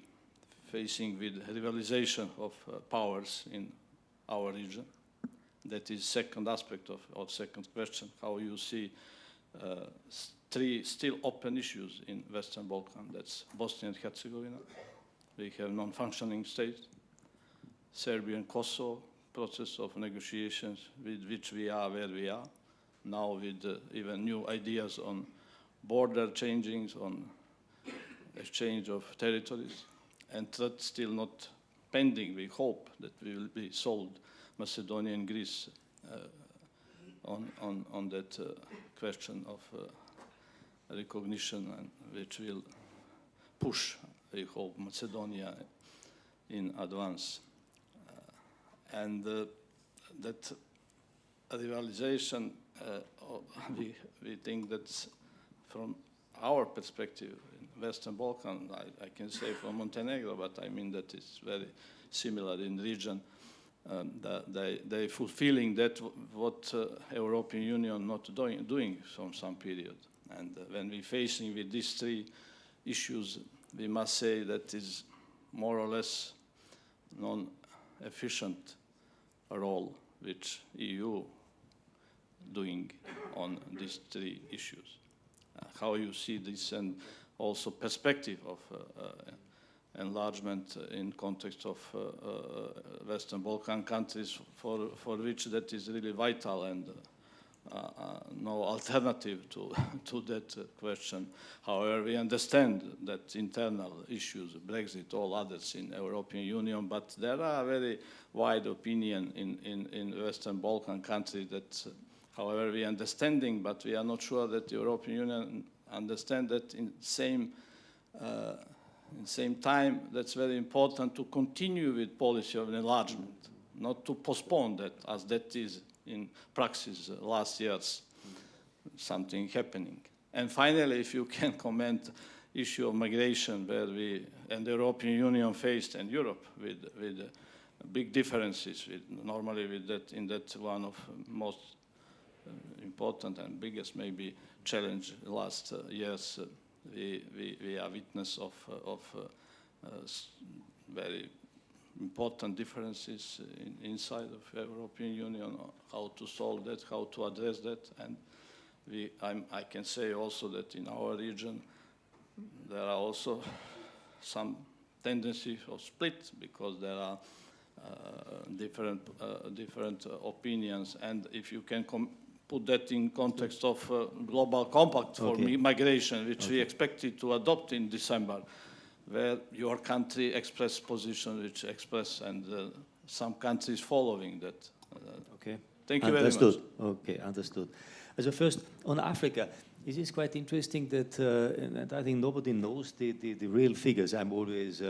facing with rivalization of powers in our region. That is second aspect of our second question, how you see three still open issues in Western Balkan. That's Bosnia and Herzegovina. We have non-functioning state. Serbia and Kosovo, process of negotiations with which we are where we are. Now with even new ideas on border changings, on exchange of territories. And that's still not pending. We hope that we will be solved, Macedonia and Greece, on that question of recognition, and which will push, we hope, Macedonia in advance. And that rivalization, we think that from our perspective in Western Balkan, I can say from Montenegro, but I mean that it's very similar in the region. They fulfilling that what European Union not doing from some period. And when we facing with these three issues, we must say that is more or less non-efficient role which EU doing on these three issues. How you see this, and also perspective of enlargement in context of Western Balkan countries for which that is really vital, and no alternative to that question. However, we understand that internal issues, Brexit, all others in European Union, but there are very wide opinion in Western Balkan countries that, however, we understanding, but we are not sure that the European Union understand that in same time, that's very important to continue with policy of enlargement, not to postpone that, as that is in practice last year's something happening. And finally, if you can comment issue of migration, where we and the European Union faced, and Europe with big differences, normally with that, in that one of most important and biggest maybe challenge last years, we are witness of very important differences inside of European Union, how to solve that, how to address that. And I can say also that in our region, there are also some tendency of split, because there are different opinions. And if you can put that in context of global compact for migration, which we expected to adopt in December, where your country expressed position which express, and some countries following that. Thank you very much. Okay, understood. So first, on Africa, it is quite interesting that, and I think nobody knows the real figures. I'm always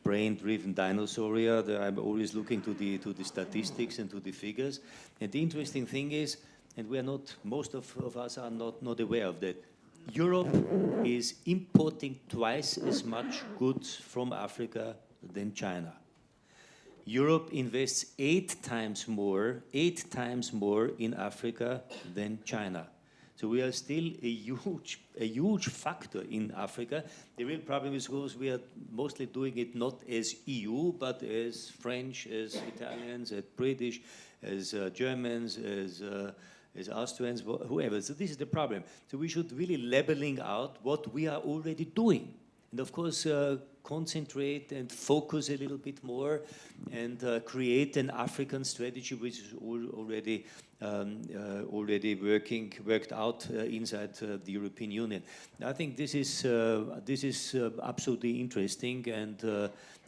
brain-driven dinosaur here. I'm always looking to the statistics and to the figures. And the interesting thing is, and we are not, most of us are not aware of that, Europe is importing twice as much goods from Africa than China. Europe invests 8 times more in Africa than China. So we are still a huge factor in Africa. The real problem is, of course, we are mostly doing it not as EU, but as French, as Italians, as British, as Germans, as Austrians, whoever. So this is the problem. So we should really leveling out what we are already doing. And of course, concentrate and focus a little bit more and create an African strategy which is already worked out inside the European Union. I think this is absolutely interesting, and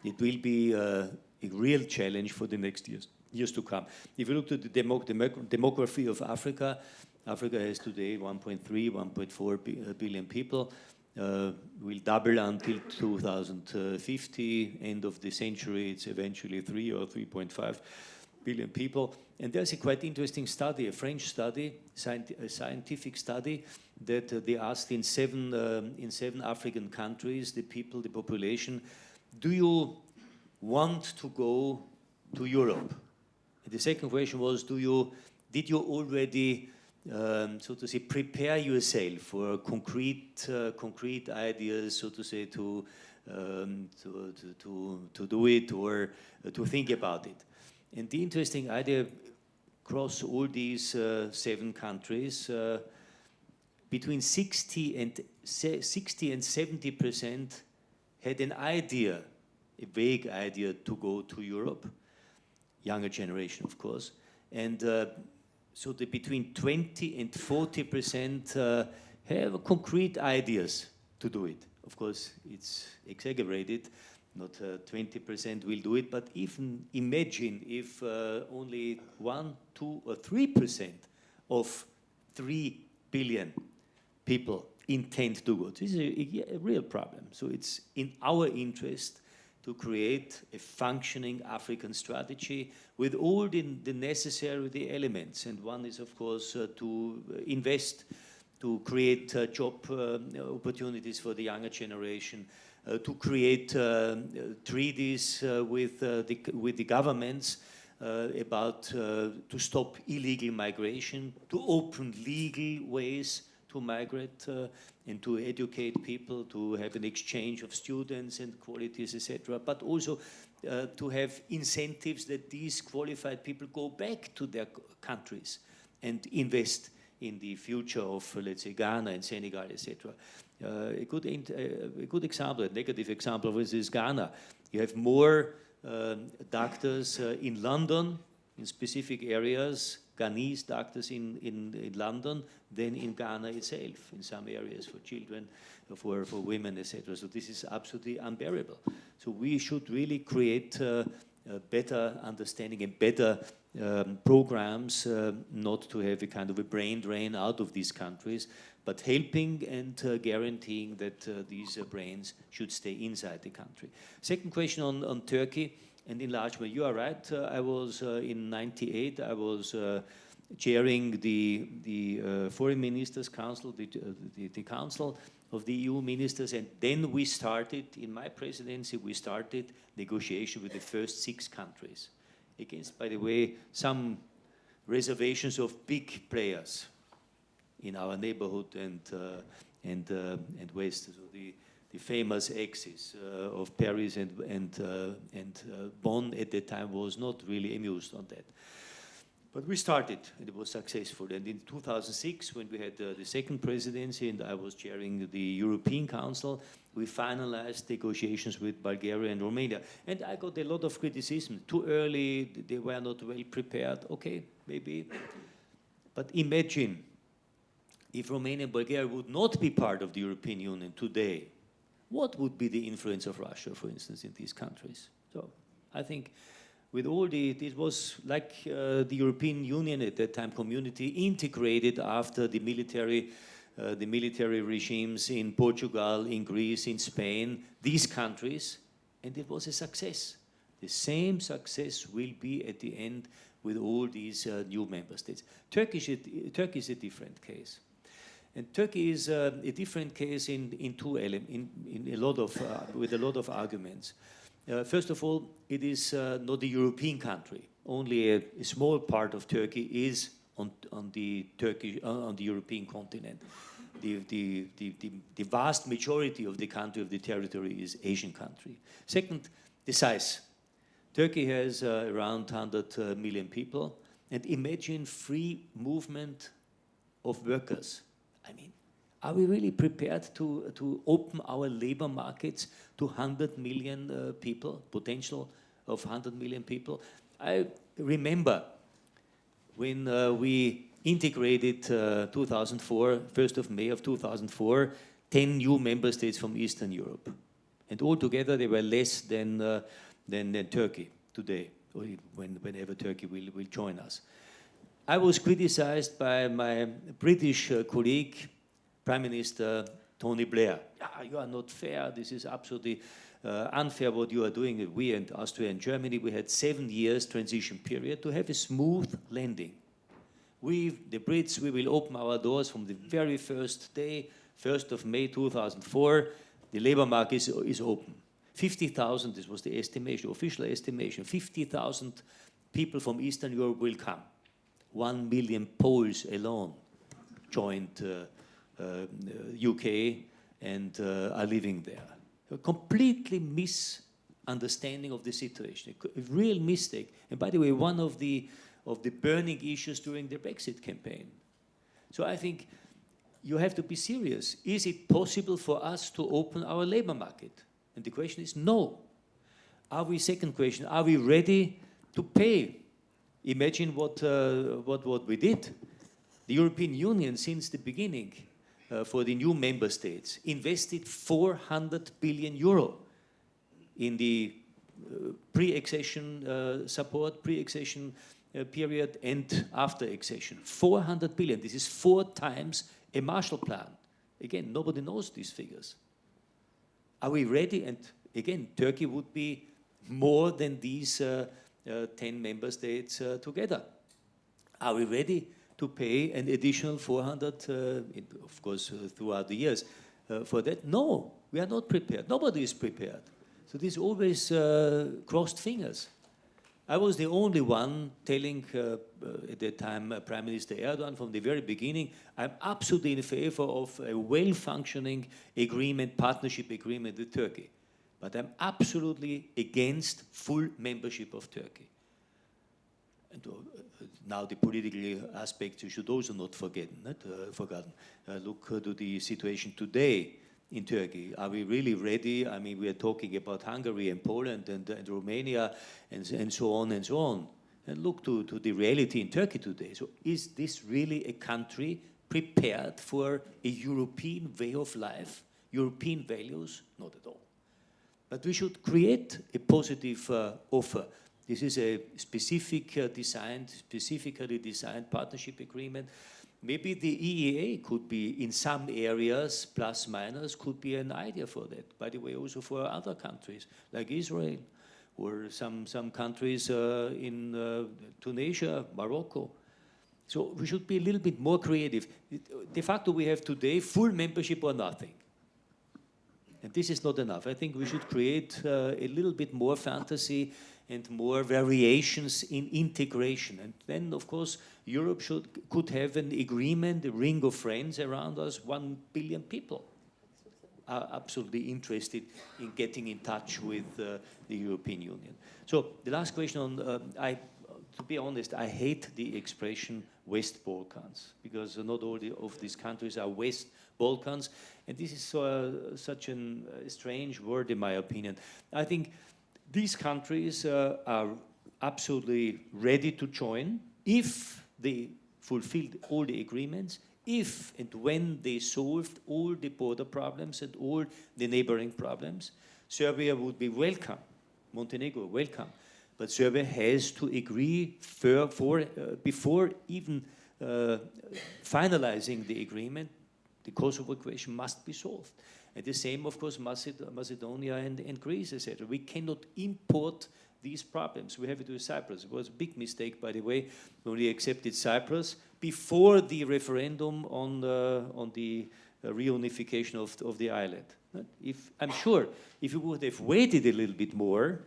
it will be a real challenge for the next years to come. If you look at the demography of Africa, Africa has today 1.3, 1.4 billion people. Will double until 2050. End of the century, it's eventually 3 or 3.5 billion people. And there's a quite interesting study, a French study, a scientific study, that they asked in seven African countries, the people, the population, do you want to go to Europe? And the second question was, did you already so to say, prepare yourself for concrete ideas, so to say, to do it or to think about it. And the interesting idea across all these 7 countries, between 60 and 70% had an idea, a vague idea, to go to Europe. Younger generation, of course, and. So between 20 and 40% have concrete ideas to do it. Of course, it's exaggerated. Not 20% will do it, but even imagine if only 1, 2, or 3% of 3 billion people intend to go. This is a real problem. So it's in our interest to create a functioning African strategy with all the necessary elements. And one is, of course, to invest, to create job opportunities for the younger generation, to create treaties with the governments about to stop illegal migration, to open legal ways to migrate and to educate people, to have an exchange of students and qualities, etc. But also to have incentives that these qualified people go back to their countries and invest in the future of, let's say, Ghana and Senegal, etc. A good example, a negative example of this is Ghana. You have more doctors in London, in specific areas, Ghanese doctors in London than in Ghana itself, in some areas for children, for women, etc. So this is absolutely unbearable. So we should really create a better understanding and better programs, not to have a kind of a brain drain out of these countries, but helping and guaranteeing that these brains should stay inside the country. Second question on Turkey and enlargement. You are right. I was in '98. I was chairing the Foreign Ministers Council, the Council of the EU ministers, and then we started, in my presidency, we started negotiation with the first 6 countries, against, by the way, some reservations of big players in our neighborhood and West. So the famous axis of Paris and Bonn at that time was not really amused on that. But we started, and it was successful. And in 2006, when we had the second presidency and I was chairing the European Council, we finalized negotiations with Bulgaria and Romania. And I got a lot of criticism. Too early, they were not well prepared. Okay, maybe. But imagine if Romania and Bulgaria would not be part of the European Union today, what would be the influence of Russia, for instance, in these countries? So I think with all it was like the European Union at that time, community, integrated after the military regimes in Portugal, in Greece, in Spain, these countries, and it was a success. The same success will be at the end with all these new member states. Turkey is a different case. And Turkey is a different case in two elements, with a lot of arguments. First of all, it is not a European country. Only a small part of Turkey is on the European continent. The vast majority of the country, of the territory, is Asian country. Second, the size. Turkey has around 100 million people, and imagine free movement of workers. I mean, are we really prepared to open our labor markets to 100 million people, potential of 100 million people? I remember when we integrated 2004, 1st of May of 2004, 10 new member states from Eastern Europe. And altogether they were less than Turkey today, or whenever Turkey will join us. I was criticized by my British colleague, Prime Minister Tony Blair. You are not fair, this is absolutely unfair what you are doing. We and Austria and Germany, we had 7 years transition period to have a smooth landing. We, the Brits, we will open our doors from the very first day, 1st of May 2004, the labor market is open. 50,000, this was the estimation, official estimation, 50,000 people from Eastern Europe will come. 1 million Poles alone joined UK and are living there. A completely misunderstanding of the situation, a real mistake. And by the way, one of the burning issues during the Brexit campaign. So I think you have to be serious. Is it possible for us to open our labor market? And the question is no. Second question, are we ready to pay? Imagine what we did. The European Union, since the beginning, for the new member states, invested 400 billion euro in the pre-accession support, pre-accession period and after accession. 400 billion. This is 4 times a Marshall Plan. Again, nobody knows these figures. Are we ready? And again, Turkey would be more than these 10 member states together. Are we ready to pay an additional 400, of course, throughout the years for that? No, we are not prepared. Nobody is prepared. So this always crossed fingers. I was the only one telling at that time Prime Minister Erdogan from the very beginning, I'm absolutely in favor of a well-functioning agreement, partnership agreement with Turkey. But I'm absolutely against full membership of Turkey. And now the political aspect you should also not forgotten. Look to the situation today in Turkey. Are we really ready? I mean, we are talking about Hungary and Poland and Romania and so on and so on. And look to the reality in Turkey today. So is this really a country prepared for a European way of life, European values? Not at all. But we should create a positive offer. This is a specifically designed partnership agreement. Maybe the EEA could be, in some areas, plus minus, could be an idea for that. By the way, also for other countries, like Israel, or some countries in Tunisia, Morocco. So we should be a little bit more creative. De facto, we have today full membership or nothing. And this is not enough. I think we should create a little bit more fantasy and more variations in integration. And then, of course, Europe could have an agreement, a ring of friends around us. 1 billion people are absolutely interested in getting in touch with the European Union. So the last question on, to be honest, I hate the expression West Balkans, because not all of these countries are West Balkans, and this is such a strange word in my opinion. I think these countries are absolutely ready to join if they fulfilled all the agreements, if and when they solved all the border problems and all the neighboring problems. Serbia would be welcome, Montenegro welcome, but Serbia has to agree before even finalizing the agreement. The Kosovo question must be solved. And the same, of course, Macedonia and Greece, etc. We cannot import these problems. We have it with Cyprus. It was a big mistake, by the way, when we accepted Cyprus, before the referendum on the reunification of the island. I'm sure if you would have waited a little bit more,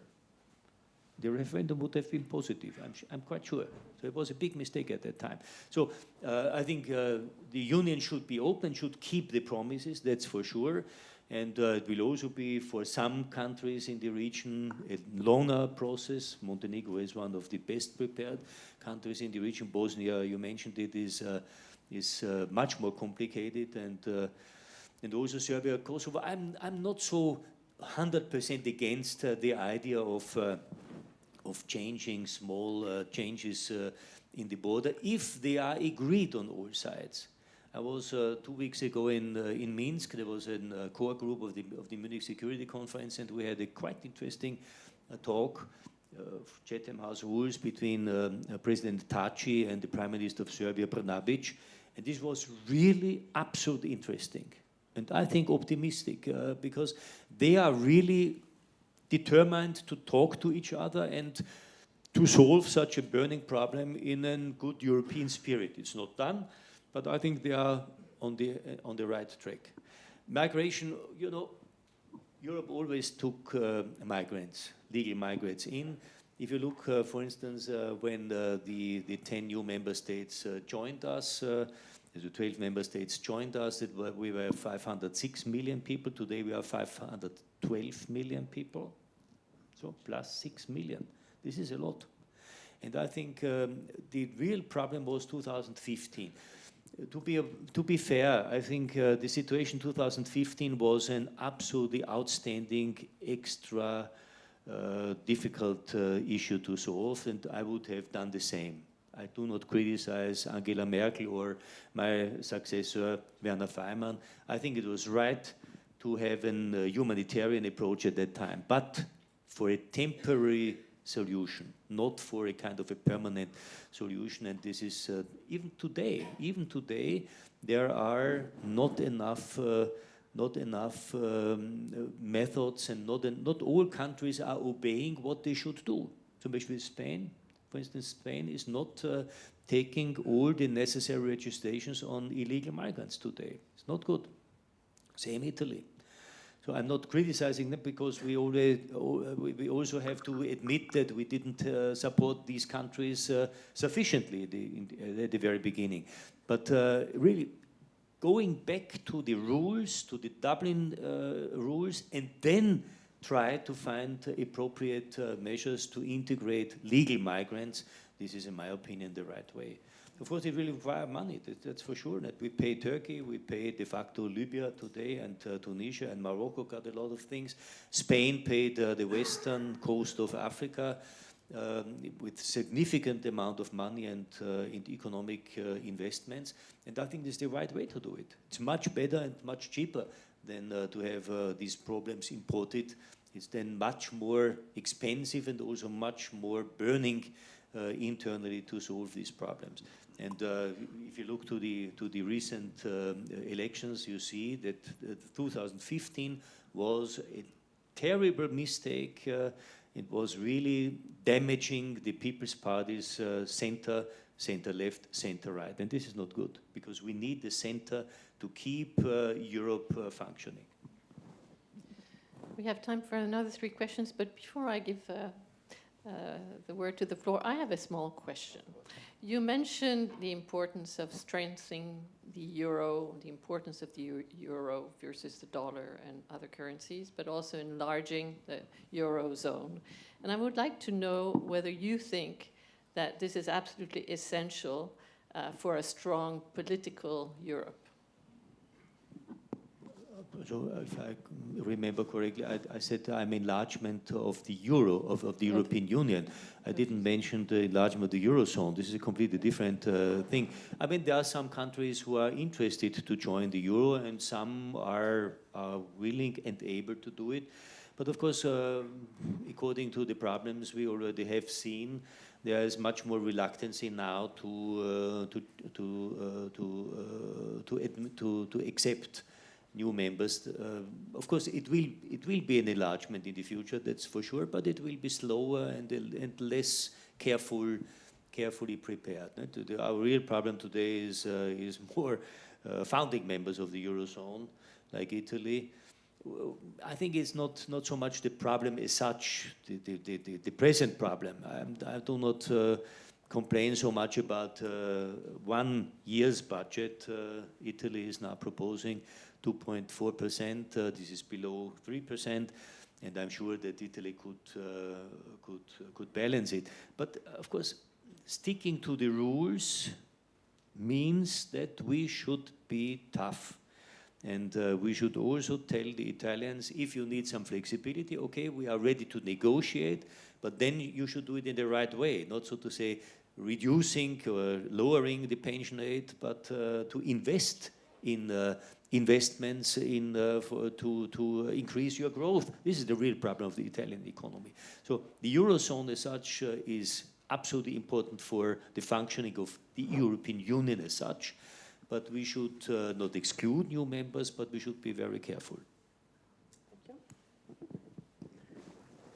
the referendum would have been positive. I'm quite sure. So it was a big mistake at that time. So I think the union should be open, should keep the promises, that's for sure. And it will also be, for some countries in the region, a longer process. Montenegro is one of the best prepared countries in the region. Bosnia, you mentioned it, is much more complicated. And also Serbia, Kosovo. I'm not so 100% against the idea of changing small changes in the border, if they are agreed on all sides. I was 2 weeks ago in Minsk. There was a core group of the Munich Security Conference, and we had a quite interesting talk, Chatham House rules, between President Taci and the Prime Minister of Serbia, Brnabic, and this was really absolutely interesting, and I think optimistic, because they are really determined to talk to each other and to solve such a burning problem in a good European spirit. It's not done, but I think they are on the right track. Migration, you know, Europe always took migrants, legal migrants in. If you look, for instance, when the 10 new member states joined us, the 12 member states joined us, we were 506 million people. Today we are 512 million people. So plus 6 million. This is a lot. And I think the real problem was 2015. To be fair, I think the situation 2015 was an absolutely outstanding, extra difficult issue to solve, and I would have done the same. I do not criticize Angela Merkel or my successor, Werner Faymann. I think it was right to have a humanitarian approach at that time, but for a temporary solution, not for a kind of a permanent solution. And this is even today, there are not enough methods, and not all countries are obeying what they should do. So especially Spain, for instance, Spain is not taking all the necessary registrations on illegal migrants today. It's not good. Same Italy. So I'm not criticizing them, because we also have to admit that we didn't support these countries sufficiently at the very beginning. But really, going back to the rules, to the Dublin rules, and then try to find appropriate measures to integrate legal migrants, this is, in my opinion, the right way. Of course, it will require money, that's for sure. That we pay Turkey, we pay de facto Libya today, and Tunisia and Morocco got a lot of things. Spain paid the western coast of Africa with significant amount of money and in economic investments. And I think this is the right way to do it. It's much better and much cheaper than to have these problems imported. It's then much more expensive and also much more burning internally to solve these problems. And if you look to the recent elections, you see that 2015 was a terrible mistake. It was really damaging the People's Party's center, center-left, center-right. And this is not good, because we need the center to keep Europe functioning. We have time for another 3 questions, but before I give the word to the floor, I have a small question. You mentioned the importance of strengthening the euro, the importance of the euro versus the dollar and other currencies, but also enlarging the eurozone. And I would like to know whether you think that this is absolutely essential for a strong political Europe. So if I remember correctly, I said I'm enlargement of the euro, of the European Union. I didn't mention the enlargement of the eurozone. This is a completely different thing. I mean, there are some countries who are interested to join the euro, and some are willing and able to do it. But of course, according to the problems we already have seen, there is much more reluctancy now to accept new members. Of course, it will be an enlargement in the future, that's for sure, but it will be slower and less careful carefully prepared. Our real problem today is more founding members of the Eurozone, like Italy. I think it's not so much the problem as such, the present problem. I do not complain so much about 1 year's budget. Italy is now proposing 2.4%. This is below 3%, and I'm sure that Italy could balance it. But of course, sticking to the rules means that we should be tough. And we should also tell the Italians, if you need some flexibility, okay, we are ready to negotiate, but then you should do it in the right way, not so to say reducing or lowering the pension aid, but to invest in investments to increase your growth. This is the real problem of the Italian economy. So the Eurozone as such is absolutely important for the functioning of the European Union as such. But we should not exclude new members, but we should be very careful. Thank you.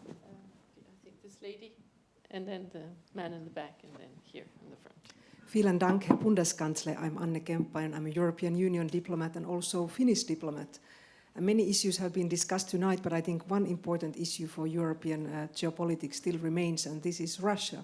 I think this lady, and then the man in the back, and then here in the front. Vielen Dank, Herr Bundeskanzler. I'm Anne Kemppainen. I'm a European Union diplomat and also Finnish diplomat. And many issues have been discussed tonight, but I think one important issue for European geopolitics still remains, and this is Russia.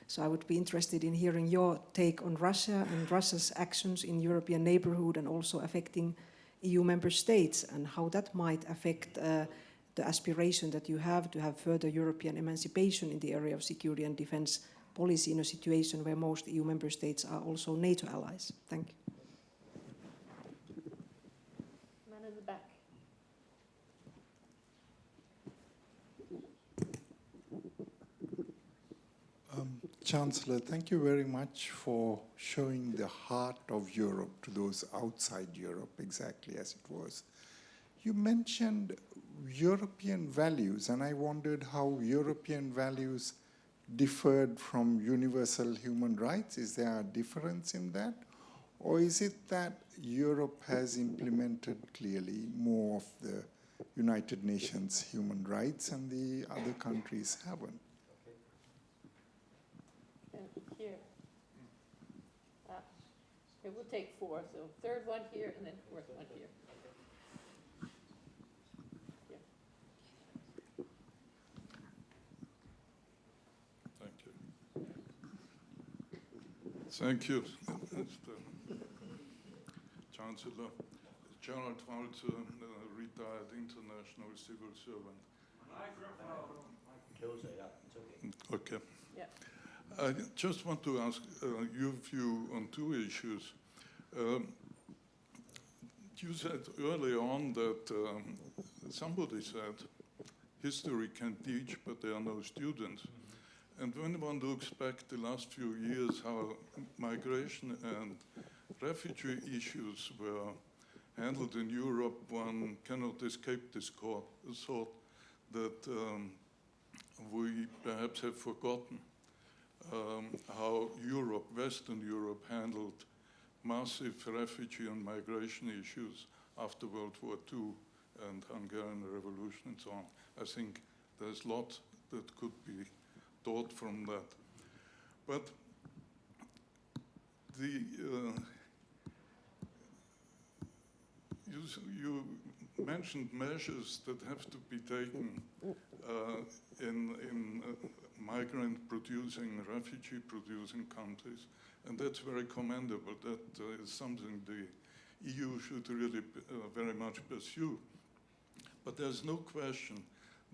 So I would be interested in hearing your take on Russia and Russia's actions in European neighborhood and also affecting EU member states, and how that might affect the aspiration that you have to have further European emancipation in the area of security and defense policy in a situation where most EU member states are also NATO allies. Thank you. Man in the back. Chancellor, thank you very much for showing the heart of Europe to those outside Europe, exactly as it was. You mentioned European values, and I wondered how European values differed from universal human rights. Is there a difference in that? Or is it that Europe has implemented clearly more of the United Nations human rights and the other countries haven't? Here. It will take 4, so third one here and then fourth one here. Thank you. Thank you, Mr. Chancellor. Gerald Walter, retired international civil servant. Closer, yeah, it's okay. Okay. Yeah. I just want to ask your view on 2 issues. You said early on that somebody said history can teach, but there are no students. And when one looks back the last few years, how migration and refugee issues were handled in Europe, one cannot escape this thought that we perhaps have forgotten how Europe, Western Europe, handled massive refugee and migration issues after World War II and Hungarian Revolution and so on. I think there's a lot that could be taught from that. But you mentioned measures that have to be taken in migrant-producing, refugee-producing countries, and that's very commendable. That is something the EU should really very much pursue. But there's no question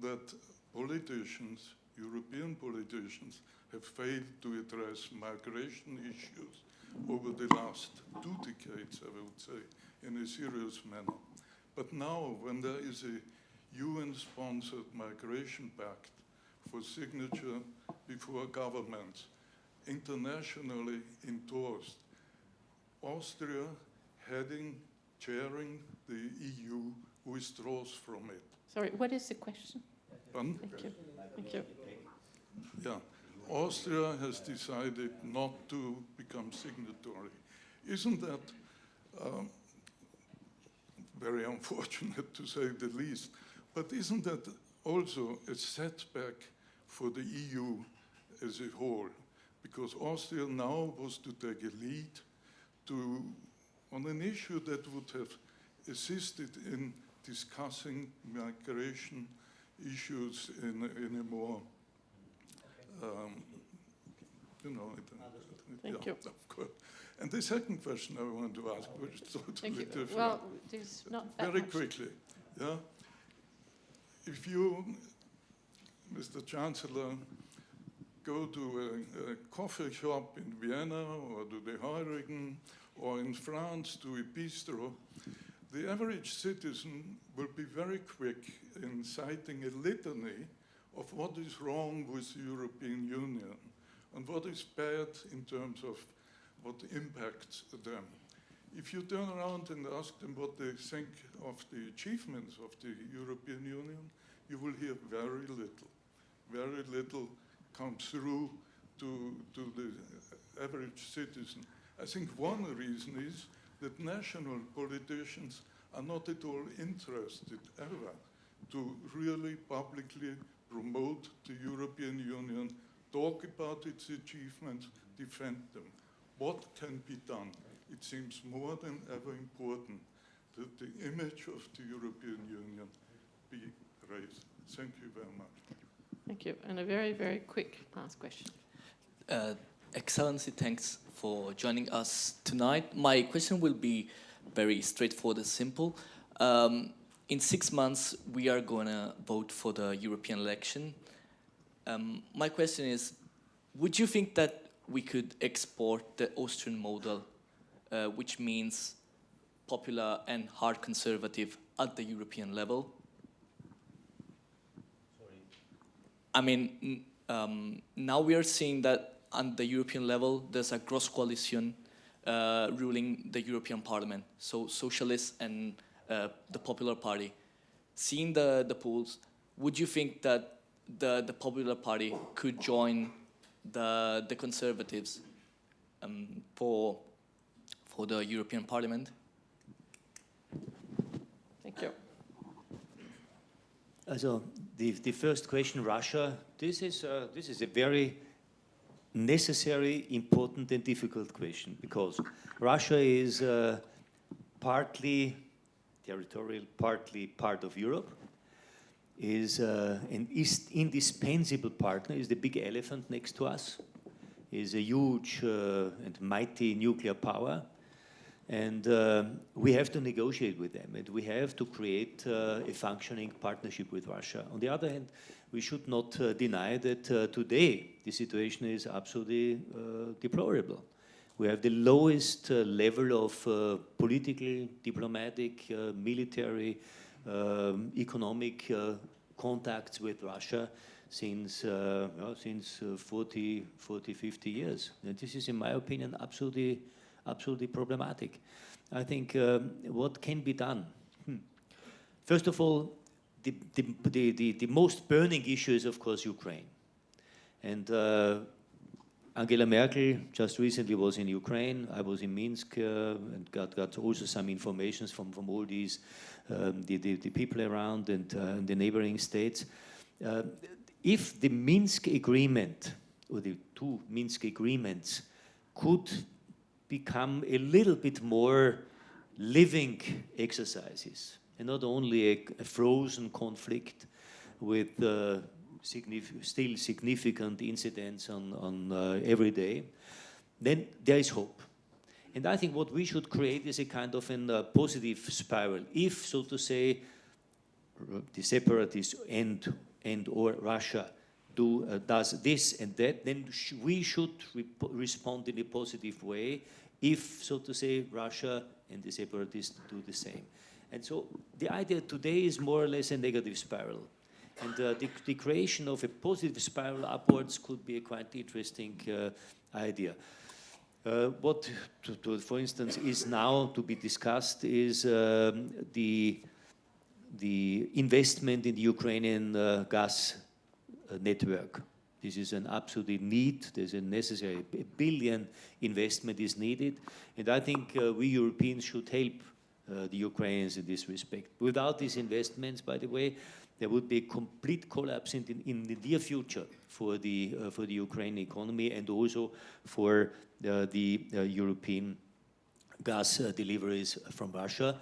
that politicians, European politicians, have failed to address migration issues over the last 2 decades, I would say, in a serious manner. But now, when there is a UN-sponsored migration pact for signature before governments, internationally endorsed, Austria chairing the EU withdraws from it. Sorry, what is the question? Pardon? Thank you. Thank you. Yeah, Austria has decided not to become signatory. Isn't that very unfortunate, to say the least? But isn't that also a setback for the EU as a whole? because Austria now was to take a lead on an issue that would have assisted in discussing migration issues in a more, Thank you. Of course. And the second question I want to ask, which is totally different. Well, there's not that very much. quickly, yeah. If you, Mr. Chancellor, go to a coffee shop in Vienna or to the Heurigen or in France to a bistro, the average citizen will be very quick in citing a litany of what is wrong with the European Union and what is bad in terms of what impacts them. If you turn around and ask them what they think of the achievements of the European Union, you will hear very little. Very little comes through to the average citizen. I think one reason is that national politicians are not at all interested ever to really publicly promote the European Union, talk about its achievements, defend them. What can be done? It seems more than ever important that the image of the European Union be raised. Thank you very much. Thank you. And a very, very quick last question. Excellency, thanks for joining us tonight. My question will be very straightforward and simple. In 6 months, we are going to vote for the European election. My question is, would you think that we could export the Austrian model, which means popular and hard conservative at the European level? Sorry. I mean, now we are seeing that at the European level, there's a gross coalition ruling the European Parliament, so socialists and the Popular Party. Seeing the polls, would you think that the Popular Party could join the Conservatives for the European Parliament? Thank you. Also, the first question, Russia, this is a very necessary, important and difficult question, because Russia is partly territorial, partly part of Europe, is an indispensable partner, is the big elephant next to us, is a huge and mighty nuclear power, and we have to negotiate with them, and we have to create a functioning partnership with Russia. On the other hand, we should not deny that today the situation is absolutely deplorable. We have the lowest level of political, diplomatic, military, economic contacts with Russia since 40, 50 years. And this is, in my opinion, absolutely problematic. I think what can be done? First of all, the most burning issue is, of course, Ukraine. And Angela Merkel just recently was in Ukraine. I was in Minsk and got also some information from all these, the people around and the neighboring states. If the Minsk agreement, or the two Minsk agreements, could become a little bit more living exercises, and not only a frozen conflict with still significant incidents on every day, then there is hope. And I think what we should create is a kind of a positive spiral. If, so to say, the separatists and or Russia does this and that, then we should respond in a positive way. If, so to say, Russia and the separatists do the same. And so the idea today is more or less a negative spiral. And the creation of a positive spiral upwards could be a quite interesting idea. What, for instance, is now to be discussed is the investment in the Ukrainian gas network. This is an absolute need. There's a necessary, $1 billion investment is needed. And I think we Europeans should help the Ukrainians in this respect. Without these investments, by the way, there would be a complete collapse in the near future for the Ukrainian economy and also for the European gas deliveries from Russia.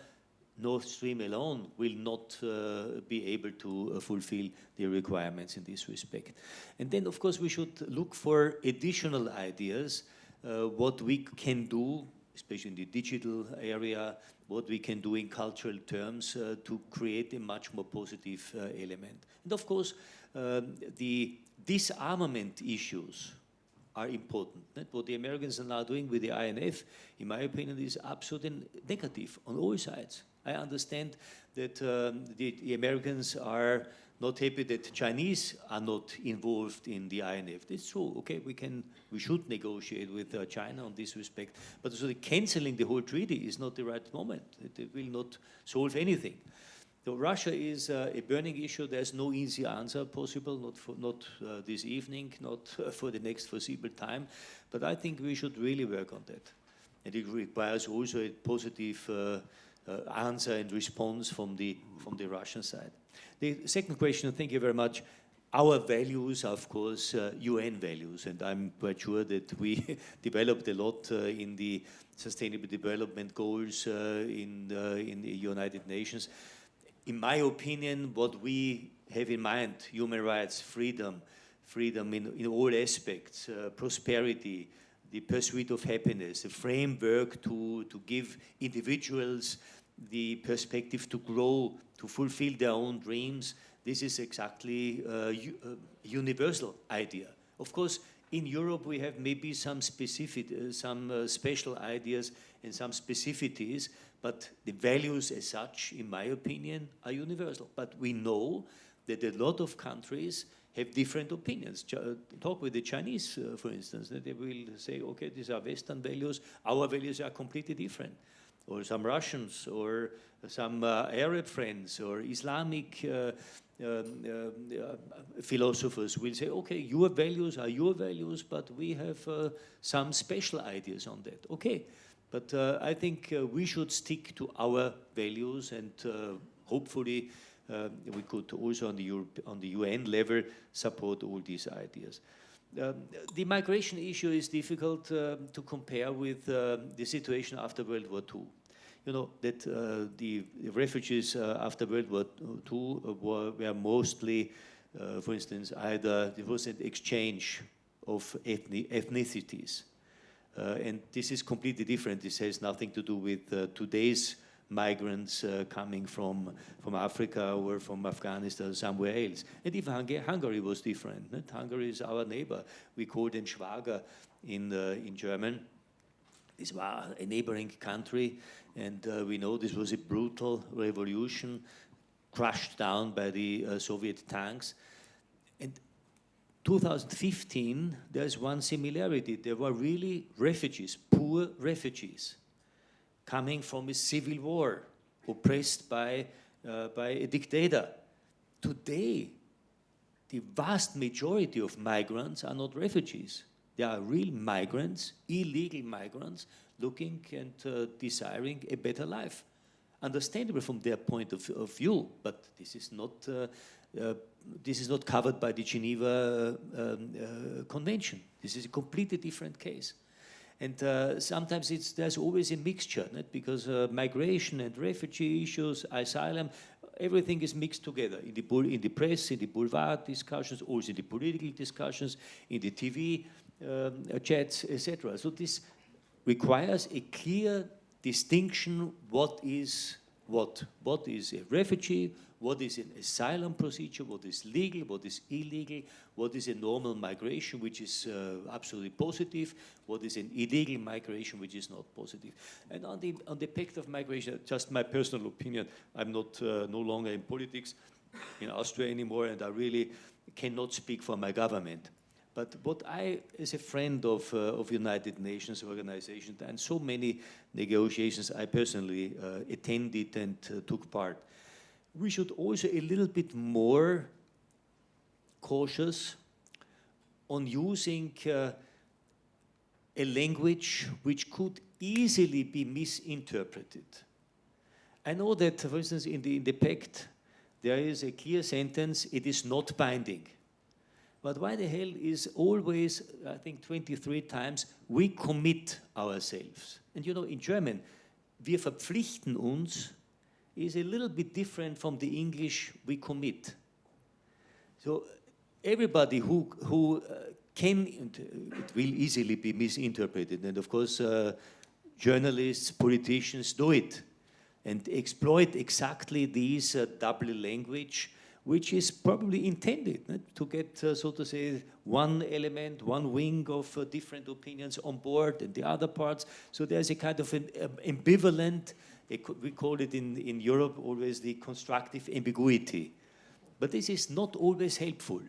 Nord Stream alone will not be able to fulfill the requirements in this respect. And then, of course, we should look for additional ideas, what we can do, especially in the digital area, what we can do in cultural terms to create a much more positive element. And of course, the disarmament issues are important. What the Americans are now doing with the INF, in my opinion, is absolutely negative on all sides. I understand that the Americans are not happy that Chinese are not involved in the INF. That's true. Okay, we should negotiate with China on this respect. But so canceling the whole treaty is not the right moment. It will not solve anything. So Russia is a burning issue. There's no easy answer possible, not this evening, not for the next foreseeable time. But I think we should really work on that. And it requires also a positive answer and response from the Russian side. The second question, thank you very much. Our values are, of course, UN values, and I'm quite sure that we developed a lot in the Sustainable Development Goals in the United Nations. In my opinion, what we have in mind, human rights, freedom in all aspects, prosperity, the pursuit of happiness, the framework to give individuals the perspective to grow, to fulfill their own dreams. This is exactly a universal idea. Of course, in Europe we have maybe some special ideas and some specificities, but the values as such, in my opinion, are universal. But we know that a lot of countries have different opinions. Talk with the Chinese, for instance. They will say, okay, these are Western values, our values are completely different. Or some Russians, or some Arab friends, or Islamic philosophers will say, okay, your values are your values, but we have some special ideas on that. Okay, but I think we should stick to our values, and hopefully we could also on the UN level support all these ideas. The migration issue is difficult to compare with the situation after World War II. You know, that the refugees after World War II were mostly, for instance, either there was an exchange of ethnicities. And this is completely different. This has nothing to do with today's migrants coming from Africa or from Afghanistan or somewhere else. And even Hungary was different. Right? Hungary is our neighbor. We call them Schwager in German. This was a neighboring country, and we know this was a brutal revolution crushed down by the Soviet tanks. And 2015, there's one similarity. There were really refugees, poor refugees, coming from a civil war, oppressed by a dictator. Today, the vast majority of migrants are not refugees. They are real migrants, illegal migrants, looking and desiring a better life. Understandable from their point of view, but this is not covered by the Geneva Convention. This is a completely different case. And sometimes there's always a mixture, right? Because migration and refugee issues, asylum, everything is mixed together in the press, in the boulevard discussions, also in the political discussions, in the TV chats, etc. So this requires a clear distinction: what is a refugee, what is an asylum procedure, what is legal, what is illegal, what is a normal migration, which is absolutely positive, what is an illegal migration, which is not positive. And on the pact of migration, just my personal opinion, I'm not no longer in politics in Austria anymore, and I really cannot speak for my government. But what I, as a friend of United Nations organization, and so many negotiations I personally attended and took part, we should also a little bit more cautious on using a language which could easily be misinterpreted. I know that, for instance, in the pact, there is a clear sentence, it is not binding. But why the hell is always, I think 23 times, we commit ourselves? And you know, in German, wir verpflichten uns is a little bit different from the English we commit. So everybody who can, it will easily be misinterpreted. And of course, journalists, politicians do it and exploit exactly these double language, which is probably intended to get, so to say, one element, one wing of different opinions on board and the other parts. So there's a kind of an ambivalent, we call it in Europe always the constructive ambiguity. But this is not always helpful.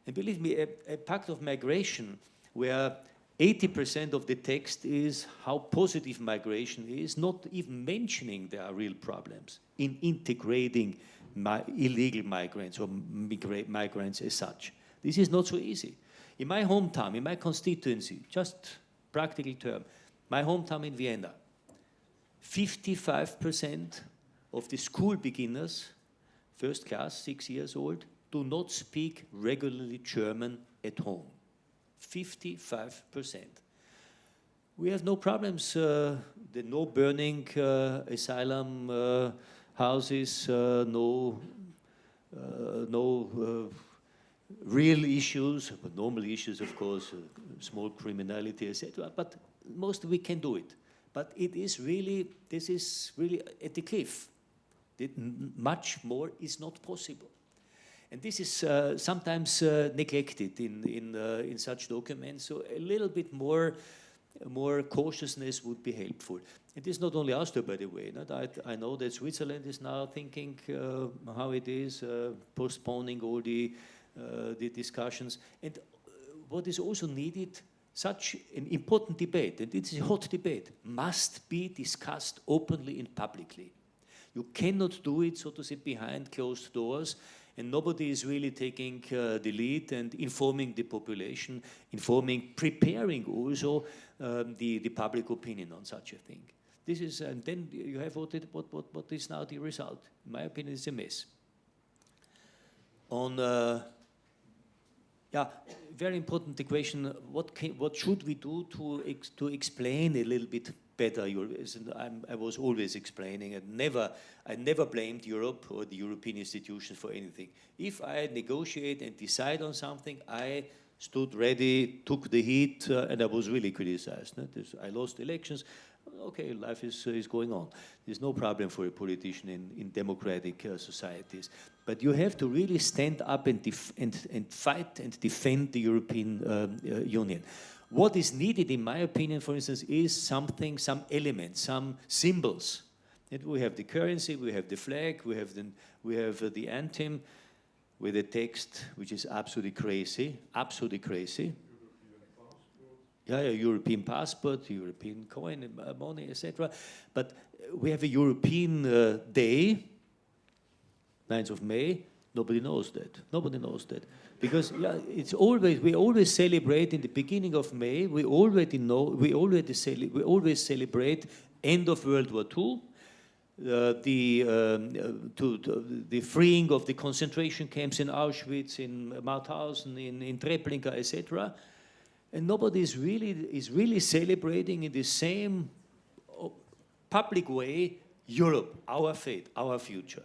And believe me, a pact of migration where 80% of the text is how positive migration is, not even mentioning there are real problems in integrating illegal migrants or migrants as such. This is not so easy. In my hometown, in my constituency, just practical term, my hometown in Vienna, 55% of the school beginners, first class, 6 years old, do not speak regularly German at home. 55%. We have no problems, no burning asylum houses, no real issues, but normal issues, of course, small criminality, etc. But most we can do it. But it is really, this is really at the cliff. Much more is not possible. And this is sometimes neglected in such documents, so a little bit more cautiousness would be helpful. It is not only Austria, by the way. I know that Switzerland is now thinking how it is, postponing all the discussions. And what is also needed, such an important debate, and it is a hot debate, must be discussed openly and publicly. You cannot do it, so to say, behind closed doors, and nobody is really taking the lead and informing the population, preparing also the public opinion on such a thing. This is, and then you have what is now the result. In my opinion, it's a mess. On, very important the question, what should we do to explain a little bit better? I was always explaining, I never blamed Europe or the European institutions for anything. If I negotiate and decide on something, I stood ready, took the heat, and I was really criticized. I lost elections. Okay, life is going on. There's no problem for a politician in democratic societies. But you have to really stand up and fight and defend the European Union. What is needed, in my opinion, for instance, is some elements, some symbols. And we have the currency, we have the flag, we have the anthem, with a text which is absolutely crazy. European passport, European coin, money, etc. But we have a European day, 9th of May. Nobody knows that. Because it's always, we always celebrate in the beginning of May. We always celebrate end of World War II, the freeing of the concentration camps in Auschwitz, in Mauthausen, in Treblinka, etc. And nobody is really celebrating in the same public way Europe, our fate, our future.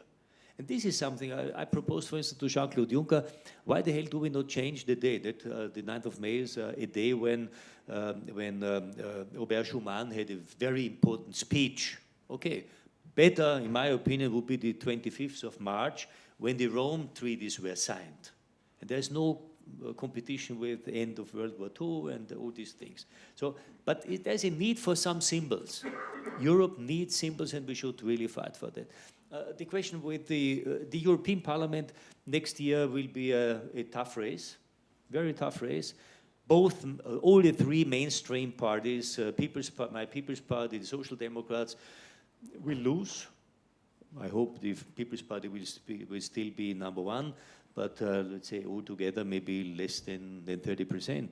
And this is something I proposed, for instance, to Jean-Claude Juncker. Why the hell do we not change the day? That the 9th of May is a day when Robert Schuman had a very important speech. Okay, better, in my opinion, would be the 25th of March when the Rome treaties were signed. And there's no competition with the end of World War II and all these things. So, but there's a need for some symbols. Europe needs symbols, and we should really fight for that. The question with the European Parliament next year will be a tough race, very tough race. Both, all the three mainstream parties, my People's Party, the Social Democrats, will lose. I hope the People's Party will still be number one, but let's say altogether maybe less than 30%.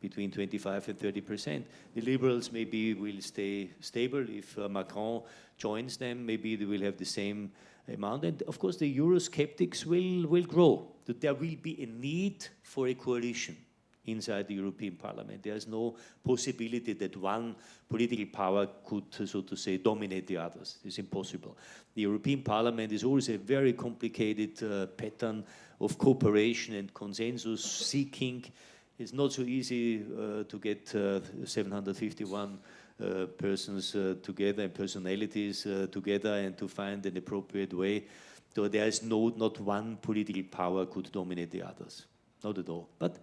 between 25 and 30%. The Liberals maybe will stay stable. If Macron joins them, maybe they will have the same amount. And of course, the Eurosceptics will grow. That there will be a need for a coalition inside the European Parliament. There is no possibility that one political power could, so to say, dominate the others. It's impossible. The European Parliament is always a very complicated pattern of cooperation and consensus seeking. It's not so easy to get 751 persons together and personalities together and to find an appropriate way. So there is not one political power could dominate the others. Not at all. But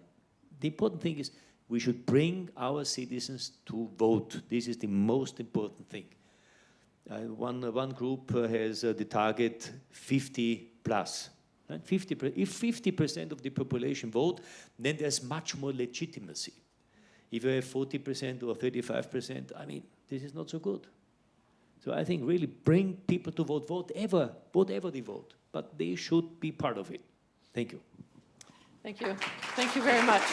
the important thing is we should bring our citizens to vote. This is the most important thing. One group has the target 50 plus. Right? If 50% of the population vote, then there's much more legitimacy. If you have 40% or 35%, I mean, this is not so good. So I think really bring people to vote, whatever they vote, but they should be part of it. Thank you. Thank you. Thank you very much.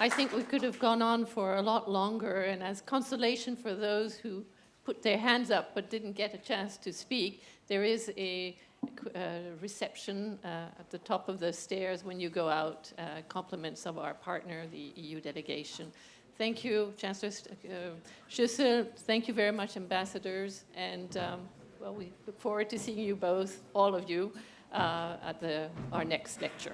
I think we could have gone on for a lot longer, and as consolation for those who put their hands up but didn't get a chance to speak, there is a reception at the top of the stairs when you go out, compliments of our partner, the EU delegation. Thank you, Chancellor Schüssel. Thank you very much, ambassadors. And well, we look forward to seeing you both, all of you, at our next lecture.